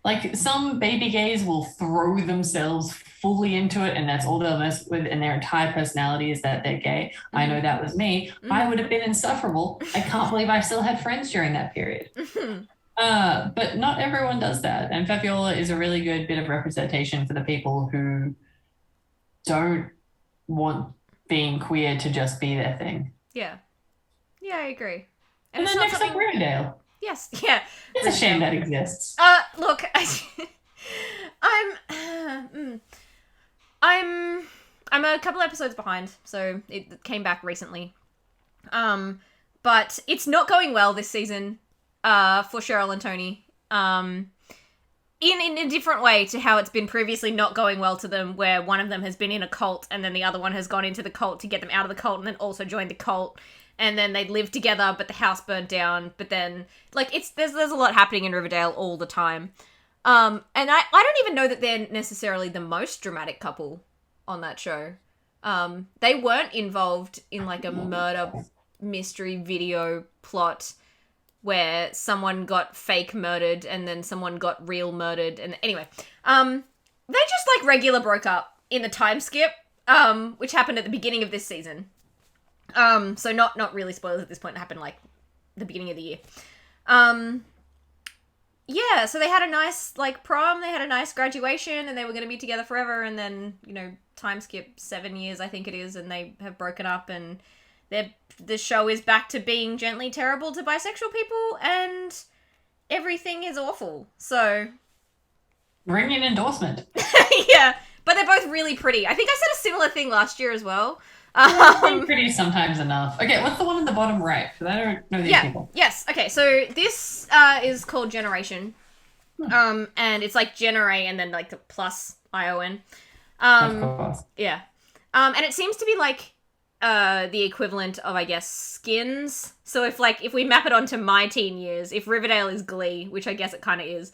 Like, some baby gays will throw themselves fully into it, and that's all they'll mess with, and their entire personality is that they're gay. Mm-hmm. I know that was me. Mm-hmm. I would have been insufferable. I can't believe I still had friends during that period. Mm-hmm. But not everyone does that, and Fabiola is a really good bit of representation for the people who don't want being queer to just be their thing. Yeah. Yeah, I agree. And then next up, Riverdale. Yes, yeah. It's a shame that exists. Look, I'm a couple episodes behind, so it came back recently. But it's not going well this season, for Cheryl and Tony. In a different way to how it's been previously not going well to them, where one of them has been in a cult and then the other one has gone into the cult to get them out of the cult and then also joined the cult. And then they live together, but the house burned down. But then, like, there's a lot happening in Riverdale all the time. And I don't even know that they're necessarily the most dramatic couple on that show. They weren't involved in, like, a murder mystery video plot where someone got fake murdered and then someone got real murdered. And anyway, they just, like, regular broke up in the time skip, which happened at the beginning of this season. So not really spoilers at this point. It happened like the beginning of the year. Yeah, so they had a nice like prom, they had a nice graduation, and they were going to be together forever, and then, time skip 7 years, I think it is, and they have broken up, and the show is back to being gently terrible to bisexual people, and everything is awful. So Ringing endorsement. Yeah, but they're both really pretty. I think I said a similar thing last year as well. Pretty sometimes enough. Okay, what's the one in the bottom right? Because I don't know these people. Yes. Okay. So this is called Generation. And it's like Generate and then like the plus ION. Of course. Yeah. And it seems to be like the equivalent of, I guess, Skins. So if we map it onto my teen years, if Riverdale is Glee, which I guess it kind of is,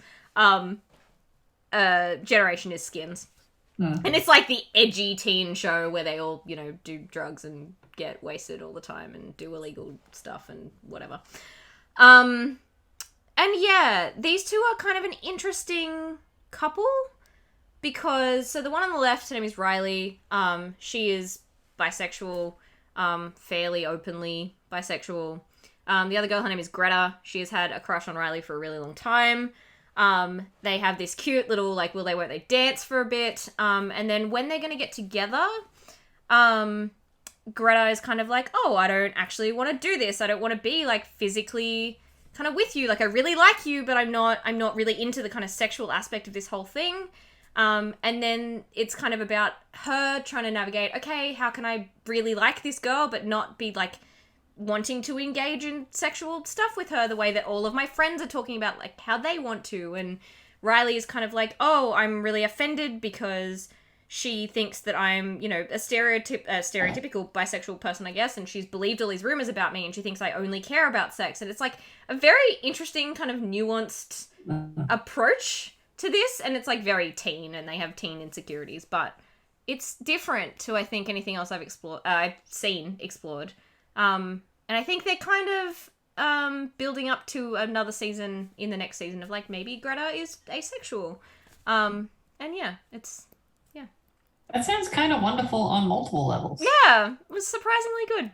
Generation is Skins. And it's like the edgy teen show where they all, do drugs and get wasted all the time and do illegal stuff and whatever. And yeah, these two are kind of an interesting couple because, so the one on the left, her name is Riley. She is bisexual, fairly openly bisexual. The other girl, her name is Greta. She has had a crush on Riley for a really long time. They have this cute little, like, will they, won't they dance for a bit. And then when they're going to get together, Greta is kind of like, oh, I don't actually want to do this. I don't want to be, like, physically kind of with you. Like, I really like you, but I'm not really into the kind of sexual aspect of this whole thing. And then it's kind of about her trying to navigate, okay, how can I really like this girl, but not be, like, wanting to engage in sexual stuff with her the way that all of my friends are talking about, like, how they want to. And Riley is kind of like, oh, I'm really offended because she thinks that I'm, a stereotypical bisexual person, I guess, and she's believed all these rumors about me, and she thinks I only care about sex. And it's, like, a very interesting kind of nuanced approach to this, and it's, like, very teen, and they have teen insecurities, but it's different to, I think, anything else I've seen explored. And I think they're kind of building up to another season in the next season of, like, maybe Greta is asexual. And yeah, That sounds kind of wonderful on multiple levels. Yeah, it was surprisingly good.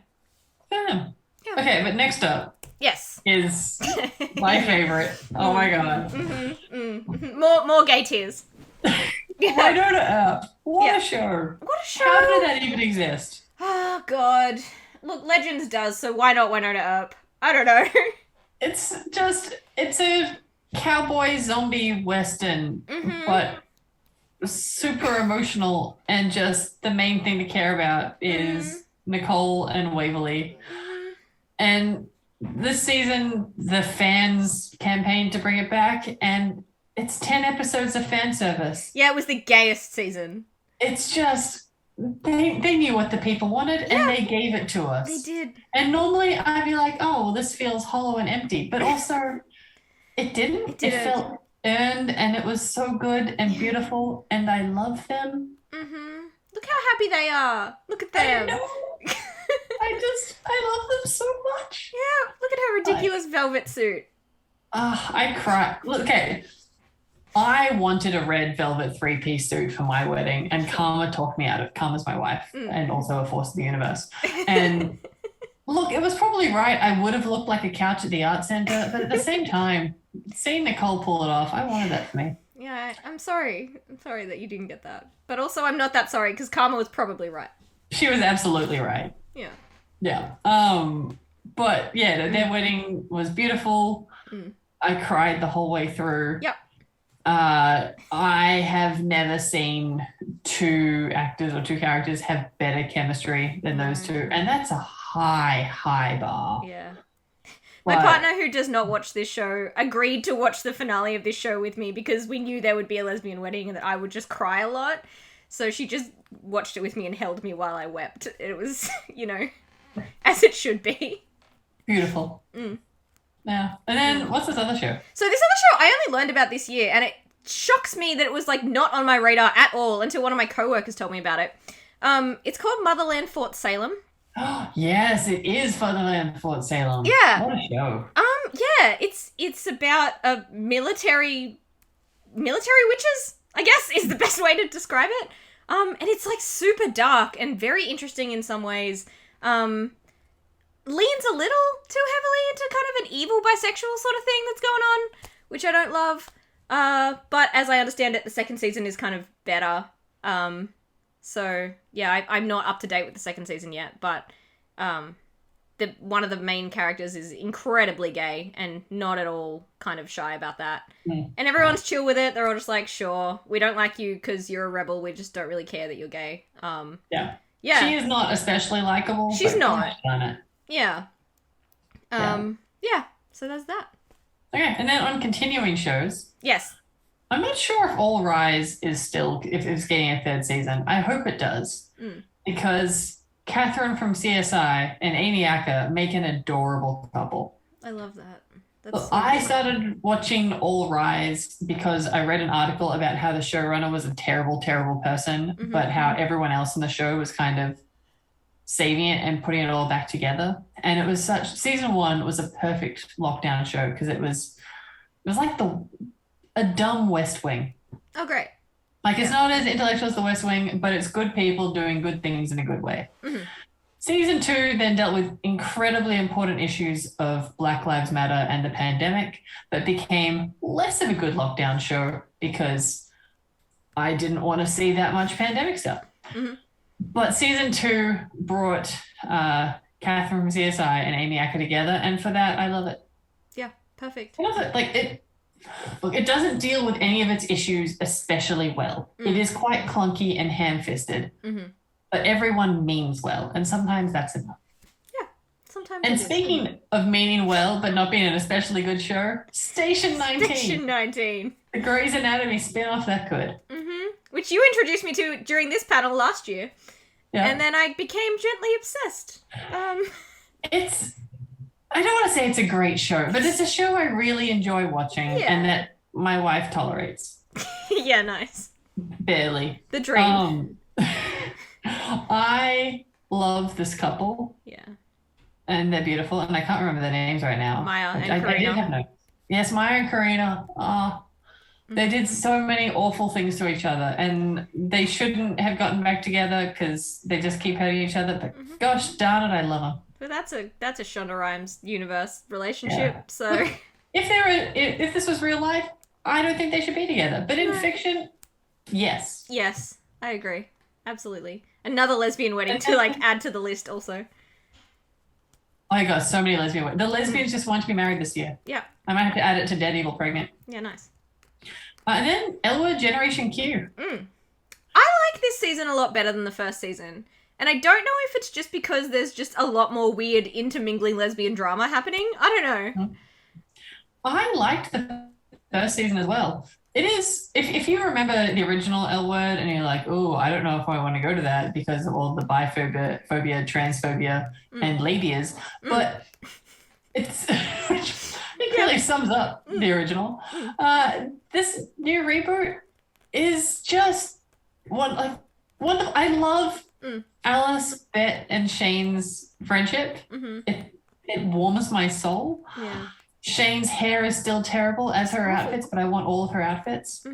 Yeah. Yeah. Okay, but next up Yes. is my favorite. Oh my god. More gay tears. Why don't What a show. What a show. How did that even exist? Oh god. Look, Legends does, so why not Winona Earp? I don't know. It's a cowboy zombie western, but super emotional, and just the main thing to care about is Nicole and Waverly. And this season, the fans campaigned to bring it back, and it's 10 episodes of fan service. Yeah, it was the gayest season. It's just, they knew what the people wanted, and they gave it to us. They did. And normally I'd be like, oh, well, this feels hollow and empty. But also, it didn't. It felt earned, and it was so good and beautiful, and I love them. Look how happy they are. Look at them. I know. I love them so much. Yeah, look at her ridiculous velvet suit. I cried. Look, okay. I wanted a red velvet 3-piece suit for my wedding, and Karma talked me out of it. Karma's my wife, and also a force of the universe. And look, it was probably right. I would have looked like a couch at the art center, but at the same time, seeing Nicole pull it off, I wanted that for me. Yeah, I'm sorry. I'm sorry that you didn't get that. But also, I'm not that sorry, because Karma was probably right. She was absolutely right. Yeah. Yeah. But yeah, their wedding was beautiful. I cried the whole way through. Yep. I have never seen two actors or two characters have better chemistry than those two, and that's a high bar. Yeah. My partner, who does not watch this show, agreed to watch the finale of this show with me because we knew there would be a lesbian wedding and that I would just cry a lot. So she just watched it with me and held me while I wept. It was, as it should be. Beautiful. Yeah. And then what's this other show? So this other show I only learned about this year, and it shocks me that it was, like, not on my radar at all until one of my coworkers told me about it. It's called Motherland Fort Salem. Yes, it is Motherland Fort Salem. Yeah. What a show. Yeah, it's about a military witches, I guess, is the best way to describe it. And it's, like, super dark and very interesting in some ways. Leans a little too heavily into kind of an evil bisexual sort of thing that's going on, which I don't love. But as I understand it, the second season is kind of better. So yeah, I'm not up to date with the second season yet, but one of the main characters is incredibly gay and not at all kind of shy about that. Mm. And everyone's chill with it. They're all just like, sure, we don't like you because you're a rebel. We just don't really care that you're gay. Yeah. Yeah. She is not especially likable. She's not. Done it. Yeah. Yeah. So there's that. Okay, and then on continuing shows. Yes. I'm not sure if All Rise is still, if it's getting a third season. I hope it does. Because Catherine from CSI and Amy Acker make an adorable couple. I love that. I started watching All Rise because I read an article about how the showrunner was a terrible, terrible person, but how everyone else in the show was kind of saving it and putting it all back together. And it was season 1 was a perfect lockdown show because it was like a dumb West Wing. Oh, great. Like, it's not as intellectual as the West Wing, but it's good people doing good things in a good way. Season 2 then dealt with incredibly important issues of Black Lives Matter and the pandemic, but became less of a good lockdown show because I didn't want to see that much pandemic stuff. But season 2 brought Catherine from CSI and Amy Acker together, and for that, I love it. Yeah, perfect. I love it. Like, it doesn't deal with any of its issues especially well. It is quite clunky and ham-fisted, but everyone means well, and sometimes that's enough. Yeah, sometimes. And speaking of meaning well, but not being an especially good show, Station 19. Station 19. The Grey's Anatomy spin-off that good. Which you introduced me to during this panel last year. Yeah. And then I became gently obsessed. I don't want to say it's a great show, but it's a show I really enjoy watching and that my wife tolerates. Yeah, nice. Barely. The dream. I love this couple. Yeah. And they're beautiful, and I can't remember their names right now. Maya and I did Karina. have notes. Yes, Maya and Karina. They did so many awful things to each other, and they shouldn't have gotten back together because they just keep hurting each other. But gosh darn it, I love them. But that's a Shonda Rhimes universe relationship. So if this was real life, I don't think they should be together. But in fiction, yes. Yes, I agree. Absolutely. Another lesbian wedding to add to the list also. Oh my god, so many lesbian weddings. The lesbians just want to be married this year. Yeah. I might have to add it to Dead Evil Pregnant. Yeah, nice. And then L Word Generation Q. I like this season a lot better than the first season. And I don't know if it's just because there's just a lot more weird intermingling lesbian drama happening. I don't know. I liked the first season as well. It is, if you remember the original L Word and you're like, oh, I don't know if I want to go to that because of all the biphobia, transphobia, and labias, but it really sums up the original. This new reboot is just wonderful. I love Alice, Bet, and Shane's friendship. It warms my soul. Yeah. Shane's hair is still terrible as her outfits, but I want all of her outfits.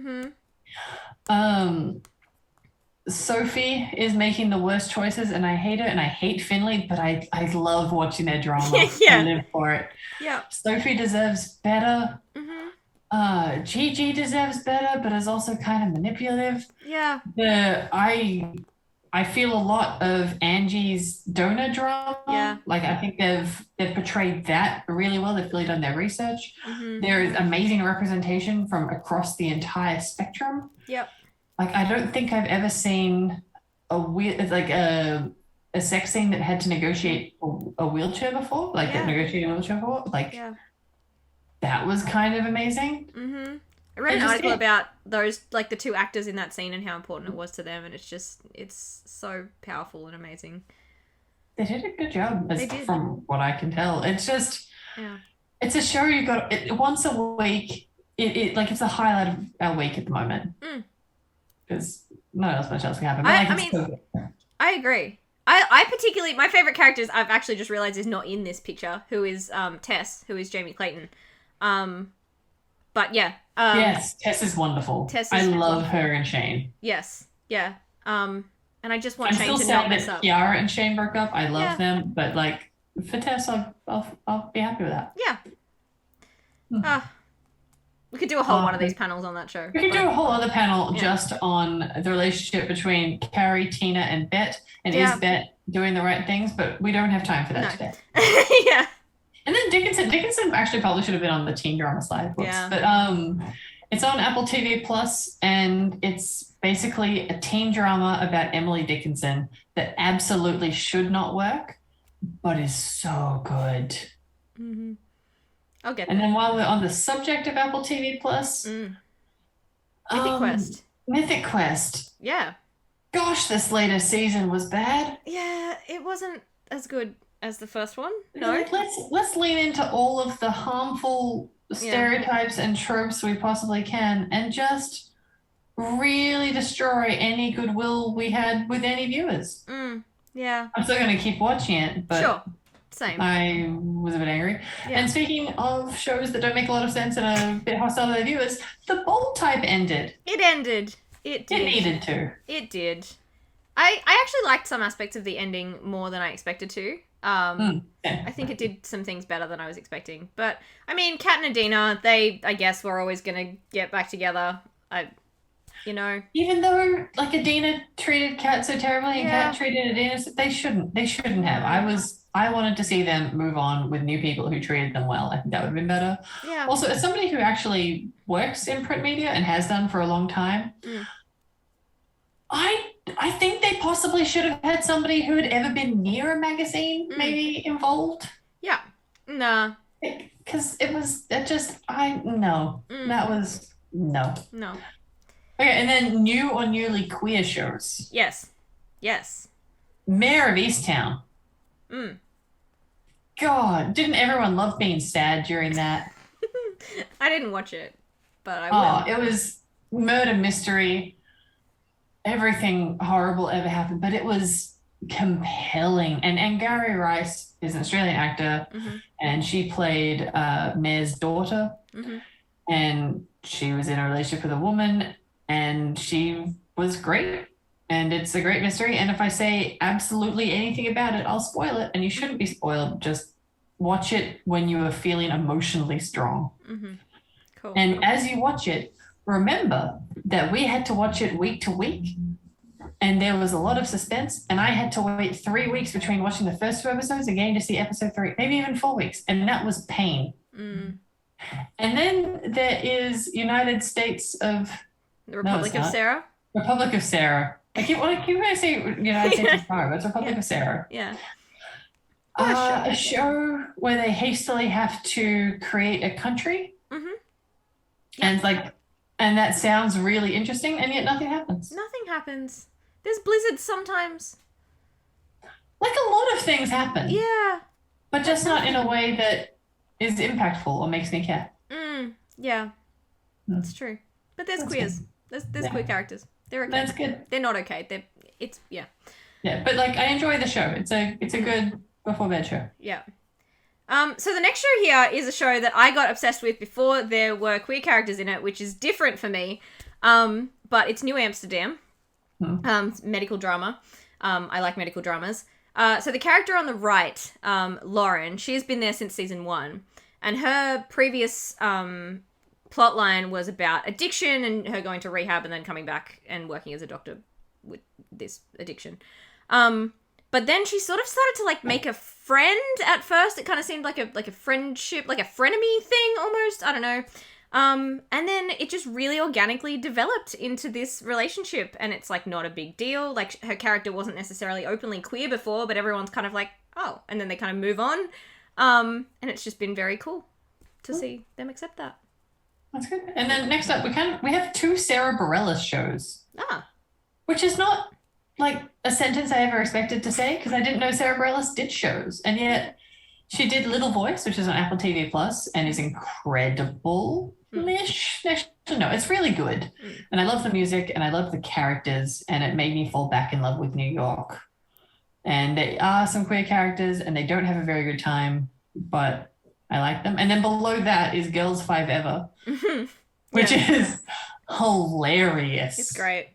Sophie is making the worst choices, and I hate it, and I hate Finley, but I love watching their drama. I live for it. Yeah. Sophie deserves better. Gigi deserves better, but is also kind of manipulative. Yeah. I feel a lot of Angie's donor drama. Yeah. Like, I think they've portrayed that really well. They've really done their research. There is amazing representation from across the entire spectrum. Yep. Like, I don't think I've ever seen a sex scene that had to negotiate a wheelchair before. Like, that negotiated a wheelchair before. Like, that was kind of amazing. I read an article about those, like, the two actors in that scene and how important it was to them, and it's so powerful and amazing. They did a good job, from what I can tell. It's just, it's a show you got once a week. It's a highlight of our week at the moment. Because not much else can happen. I agree. I particularly, my favorite characters I've actually just realized is not in this picture, who is Tess, who is Jamie Clayton. But yeah. Yes, Tess is wonderful. I love her and Shane. Yes. Yeah. And I just want Shane to not mess up. Kiara and Shane broke up. I love them, but like for Tess, I'll be happy with that. Yeah. We could do a whole one of these panels on that show. We could do a whole other panel just on the relationship between Carrie, Tina, and Bet. And is Bet doing the right things, but we don't have time for that No. today. Yeah. And then Dickinson actually probably should have been on the teen drama slide. Whoops. Yeah. But it's on Apple TV Plus, and it's basically a teen drama about Emily Dickinson that absolutely should not work, but is so good. Mm-hmm. I'll get And that. then while we're on the subject of Apple TV Plus, Mythic Quest. Mythic Quest. Yeah. Gosh, this latest season was bad. Yeah, it wasn't as good as the first one. No. Like, let's lean into all of the harmful stereotypes and tropes we possibly can, and just really destroy any goodwill we had with any viewers. Yeah. I'm still going to keep watching it, but sure. Same. I was a bit angry. Yeah. And speaking of shows that don't make a lot of sense and are a bit hostile to their viewers, The Bold Type ended. It ended. It did. It needed to. It did. I actually liked some aspects of the ending more than I expected to. Yeah. I think it did some things better than I was expecting. But, I mean, Kat and Adina, they, I guess, were always going to get back together. Even though, like, Adina treated Kat so terribly and Kat treated Adina, they shouldn't have. I wanted to see them move on with new people who treated them well. I think that would have been better. Yeah. Also, as somebody who actually works in print media and has done for a long time, I think they possibly should have had somebody who had ever been near a magazine maybe involved. Yeah. Nah. Because that was no. No. Okay, and then new or newly queer shows. Yes. Mayor of Easttown. God, didn't everyone love being sad during that? I didn't watch it, but I will. It was murder mystery. Everything horrible ever happened, but it was compelling. And Gary Rice is an Australian actor, and she played Mayor's daughter, and she was in a relationship with a woman, and she was great. And it's a great mystery. And if I say absolutely anything about it, I'll spoil it. And you shouldn't be spoiled. Just watch it when you are feeling emotionally strong. Cool. And as you watch it, remember that we had to watch it week to week. And there was a lot of suspense. And I had to wait 3 weeks between watching the first 2 episodes and getting to see episode 3, maybe even 4 weeks. And that was pain. And then there is United States of... The Republic of Sarah? Republic of Sarah. I keep going to say United States of Sarah, but it's Republic of Sarah. Yeah. A show where they hastily have to create a country. And it's and that sounds really interesting, and yet nothing happens. Nothing happens. There's blizzards sometimes. Like, a lot of things happen. Yeah. But just not in a way that is impactful or makes me care. Yeah. That's true. But there's queers. Good. There's queer characters. They're okay. That's good. They're not okay. Yeah, but I enjoy the show. It's a good before bed show. Yeah. So the next show here is a show that I got obsessed with before there were queer characters in it, which is different for me. But it's New Amsterdam. Medical drama. I like medical dramas. So the character on the right, Lauren, she's been there since season 1, and her previous plotline was about addiction and her going to rehab and then coming back and working as a doctor with this addiction. But then she sort of started to make a friend at first. It kind of seemed like a friendship, like a frenemy thing almost. I don't know. And then it just really organically developed into this relationship, and it's not a big deal. Her character wasn't necessarily openly queer before, but everyone's kind of oh, and then they kind of move on. And it's just been very cool to see them accept that. That's good. And then next up, we have 2 Sarah Bareilles shows. Which is not a sentence I ever expected to say, because I didn't know Sarah Bareilles did shows, and yet she did Little Voice, which is on Apple TV Plus, and is incredible-ish. Actually, no, it's really good, and I love the music, and I love the characters, and it made me fall back in love with New York. And there are some queer characters, and they don't have a very good time, but I like them. And then below that is Girls 5 Ever, which is hilarious. It's great.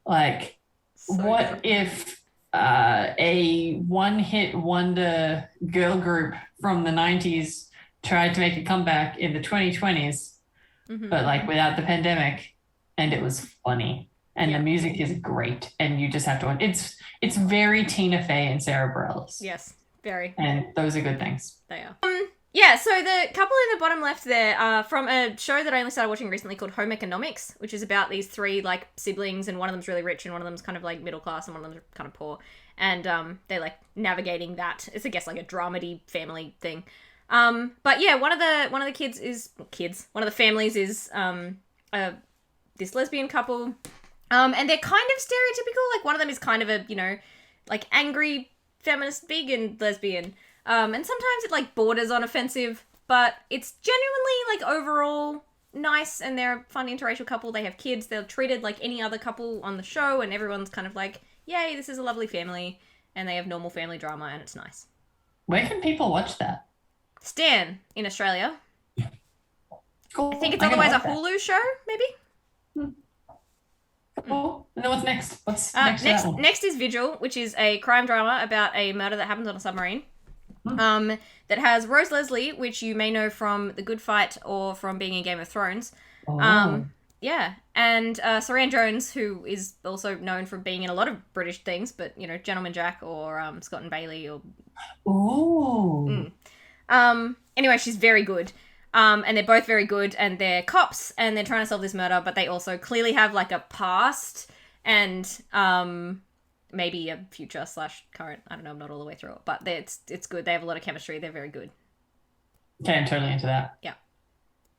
What if a one-hit wonder girl group from the 90s tried to make a comeback in the 2020s, but without the pandemic, and it was funny. and Yeah. the music is great, and you just have to. It's very Tina Fey and Sarah Bareilles, Yes, very. and those are good things. They are. Yeah, so the couple in the bottom left there are from a show that I only started watching recently called Home Economics, which is about these three, like, siblings, and one of them's really rich, and one of them's kind of, like, middle class, and one of them's kind of poor. And they're, like, navigating that. It's, I guess, like a dramedy family thing. But yeah, one of the families is this lesbian couple. And they're kind of stereotypical. Like, one of them is kind of a, like, angry feminist vegan lesbian. And sometimes it, like, borders on offensive, but it's genuinely, like, overall nice, and they're a fun interracial couple. They have kids. They're treated like any other couple on the show, and everyone's kind of like, yay, this is a lovely family, and they have normal family drama, and it's nice. Where can people watch that? Stan in Australia. Cool. I think it's otherwise a Hulu show, maybe? Cool. And then what's next? What's next? Next is Vigil, which is a crime drama about a murder that happens on a submarine. That has Rose Leslie, which you may know from The Good Fight or from being in Game of Thrones. Oh. Yeah, and Saran Jones, who is also known for being in a lot of British things, but, Gentleman Jack or Scott and Bailey or... Ooh. Anyway, she's very good. And they're both very good, and they're cops, and they're trying to solve this murder, but they also clearly have, like, a past and maybe a future / current. I don't know, I'm not all the way through it, but it's good. They have a lot of chemistry. They're very good. Okay, I'm totally into that. Yeah.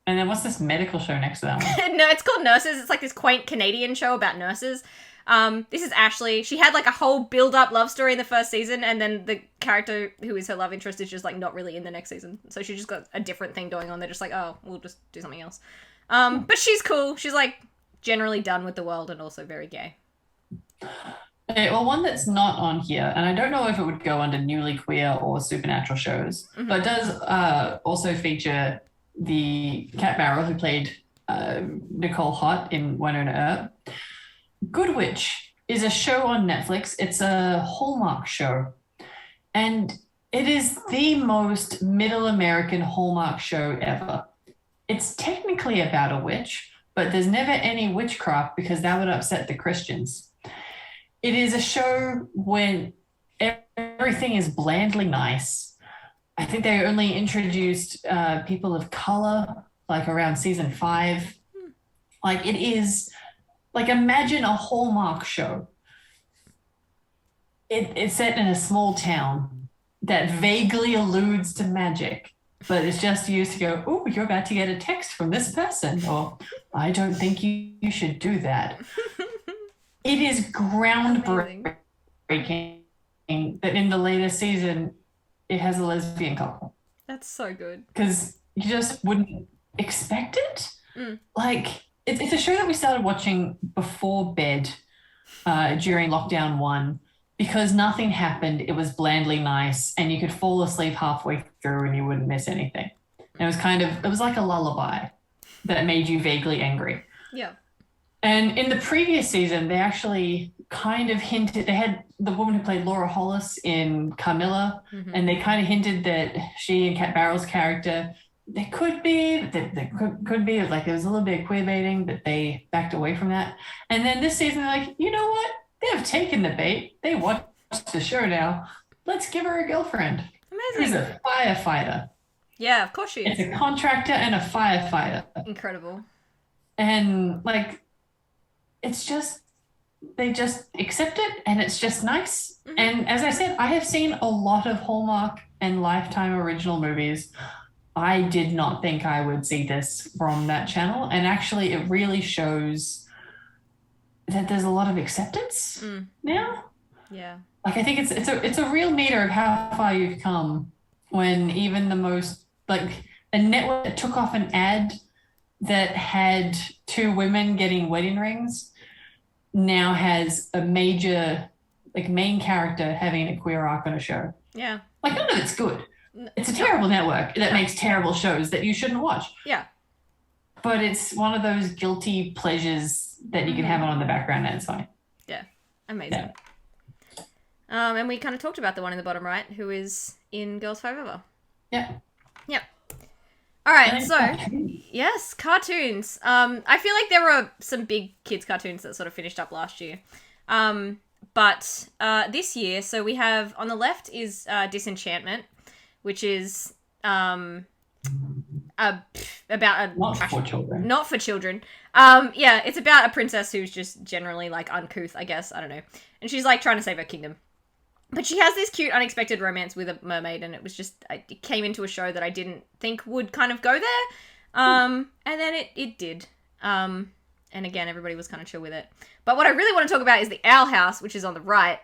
And then what's this medical show next to that one? No, it's called Nurses. It's like this quaint Canadian show about nurses. This is Ashley. She had, like, a whole build-up love story in the first season, and then the character who is her love interest is just, like, not really in the next season. So she just got a different thing going on. They're just like, oh, we'll just do something else. But she's cool. She's, like, generally done with the world and also very gay. Okay, well, one that's not on here, and I don't know if it would go under newly queer or supernatural shows, but it does also feature the Cat Barrel who played Nicole Hott in Winona Earp. Good Witch is a show on Netflix. It's a Hallmark show, and it is the most middle American Hallmark show ever. It's technically about a witch, but there's never any witchcraft because that would upset the Christians. It is a show when everything is blandly nice. I think they only introduced people of color, like, around season 5. Like, it is, like, imagine a Hallmark show. It's set in a small town that vaguely alludes to magic, but it's just used to go, oh, you're about to get a text from this person, or I don't think you should do that. It is groundbreaking that in the latest season, it has a lesbian couple. That's so good. Because you just wouldn't expect it. Like, it's a show that we started watching before bed during lockdown 1 because nothing happened. It was blandly nice, and you could fall asleep halfway through and you wouldn't miss anything. And it was like a lullaby that made you vaguely angry. Yeah. And in the previous season, they actually kind of hinted, they had the woman who played Laura Hollis in Carmilla, and they kind of hinted that she and Cat Barrel's character, there could be like there was a little bit of queer baiting, but they backed away from that. And then this season, they're like, you know what? They have taken the bait. They watched the show now. Let's give her a girlfriend. Amazing. She's a firefighter. Yeah, of course she is. It's a contractor and a firefighter. Incredible. And, like, it's just, they just accept it, and it's just nice. And as I said, I have seen a lot of Hallmark and Lifetime original movies. I did not think I would see this from that channel, and actually it really shows that there's a lot of acceptance now. Yeah. Like, I think it's a real meter of how far you've come when even the most, like, a network that took off an ad that had 2 women getting wedding rings now has a major, like, main character having a queer arc on a show. Yeah. Like, none of it's good. It's a terrible network that makes terrible shows that you shouldn't watch. Yeah. But it's one of those guilty pleasures that you can have on in the background, and it's fine. Yeah. Amazing. Yeah. And we kind of talked about the one in the bottom right who is in Girls 5 Ever. Yeah. Yep. All right, so yes, cartoons. I feel like there were some big kids cartoons that sort of finished up last year. But this year, so we have on the left is Disenchantment, which is about a not for children. Yeah, it's about a princess who's just generally like uncouth, I guess. I don't know, and she's like trying to save her kingdom. But she has this cute, unexpected romance with a mermaid, and it came into a show that I didn't think would kind of go there. And then it did. And again, everybody was kind of chill with it. But what I really want to talk about is the Owl House, which is on the right.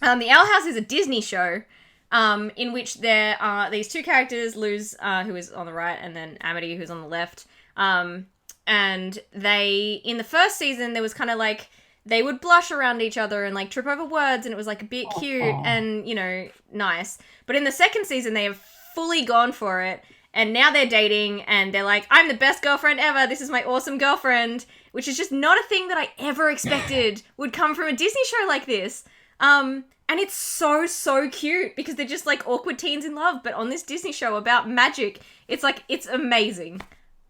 The Owl House is a Disney show, in which there are these two characters, Luz, who is on the right, and then Amity, who's on the left. And in the first season, there was kind of like, they would blush around each other and like trip over words, and it was like a bit cute and, you know, nice. But in the second season, they have fully gone for it, and now they're dating, and they're like, I'm the best girlfriend ever, this is my awesome girlfriend, which is just not a thing that I ever expected would come from a Disney show like this. And it's so, so cute, because they're just like awkward teens in love, but on this Disney show about magic. It's like, it's amazing.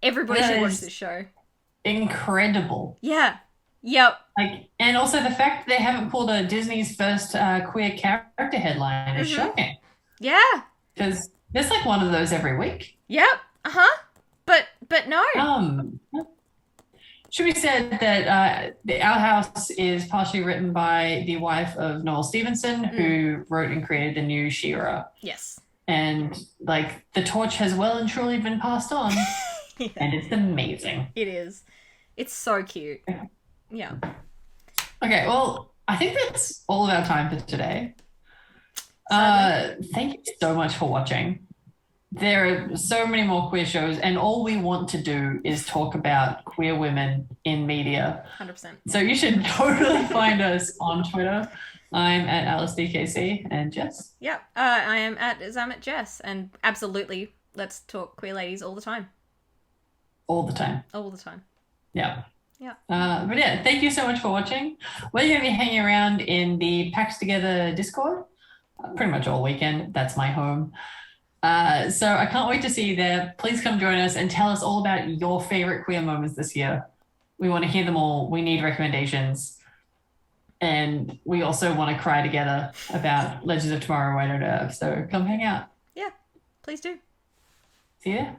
Everybody should watch this show. Incredible. Yeah. Yep. Like, and also the fact that they haven't pulled a Disney's first queer character headline is shocking. Yeah. Because there's like one of those every week. Yep. But no. Should be said that the Owl House is partially written by the wife of Noel Stevenson, who wrote and created the new She-Ra. Yes. And like the torch has well and truly been passed on. Yeah. And it's amazing. It is. It's so cute. Yeah. Okay, well, I think that's all of our time for today. Thank you so much for watching. There are so many more queer shows, and all we want to do is talk about queer women in media. 100%. So you should totally find us on Twitter. I'm at AliceDKC, and Jess. Yep, I am at Zammit Jess, and absolutely, let's talk queer ladies all the time. All the time. All the time. Yeah. Yeah. But yeah, thank you so much for watching. We're going to be hanging around in the PAX Together Discord pretty much all weekend. That's my home. So I can't wait to see you there. Please come join us and tell us all about your favorite queer moments this year. We want to hear them all. We need recommendations. And we also want to cry together about Legends of Tomorrow, White on Earth. So come hang out. Yeah, please do. See ya.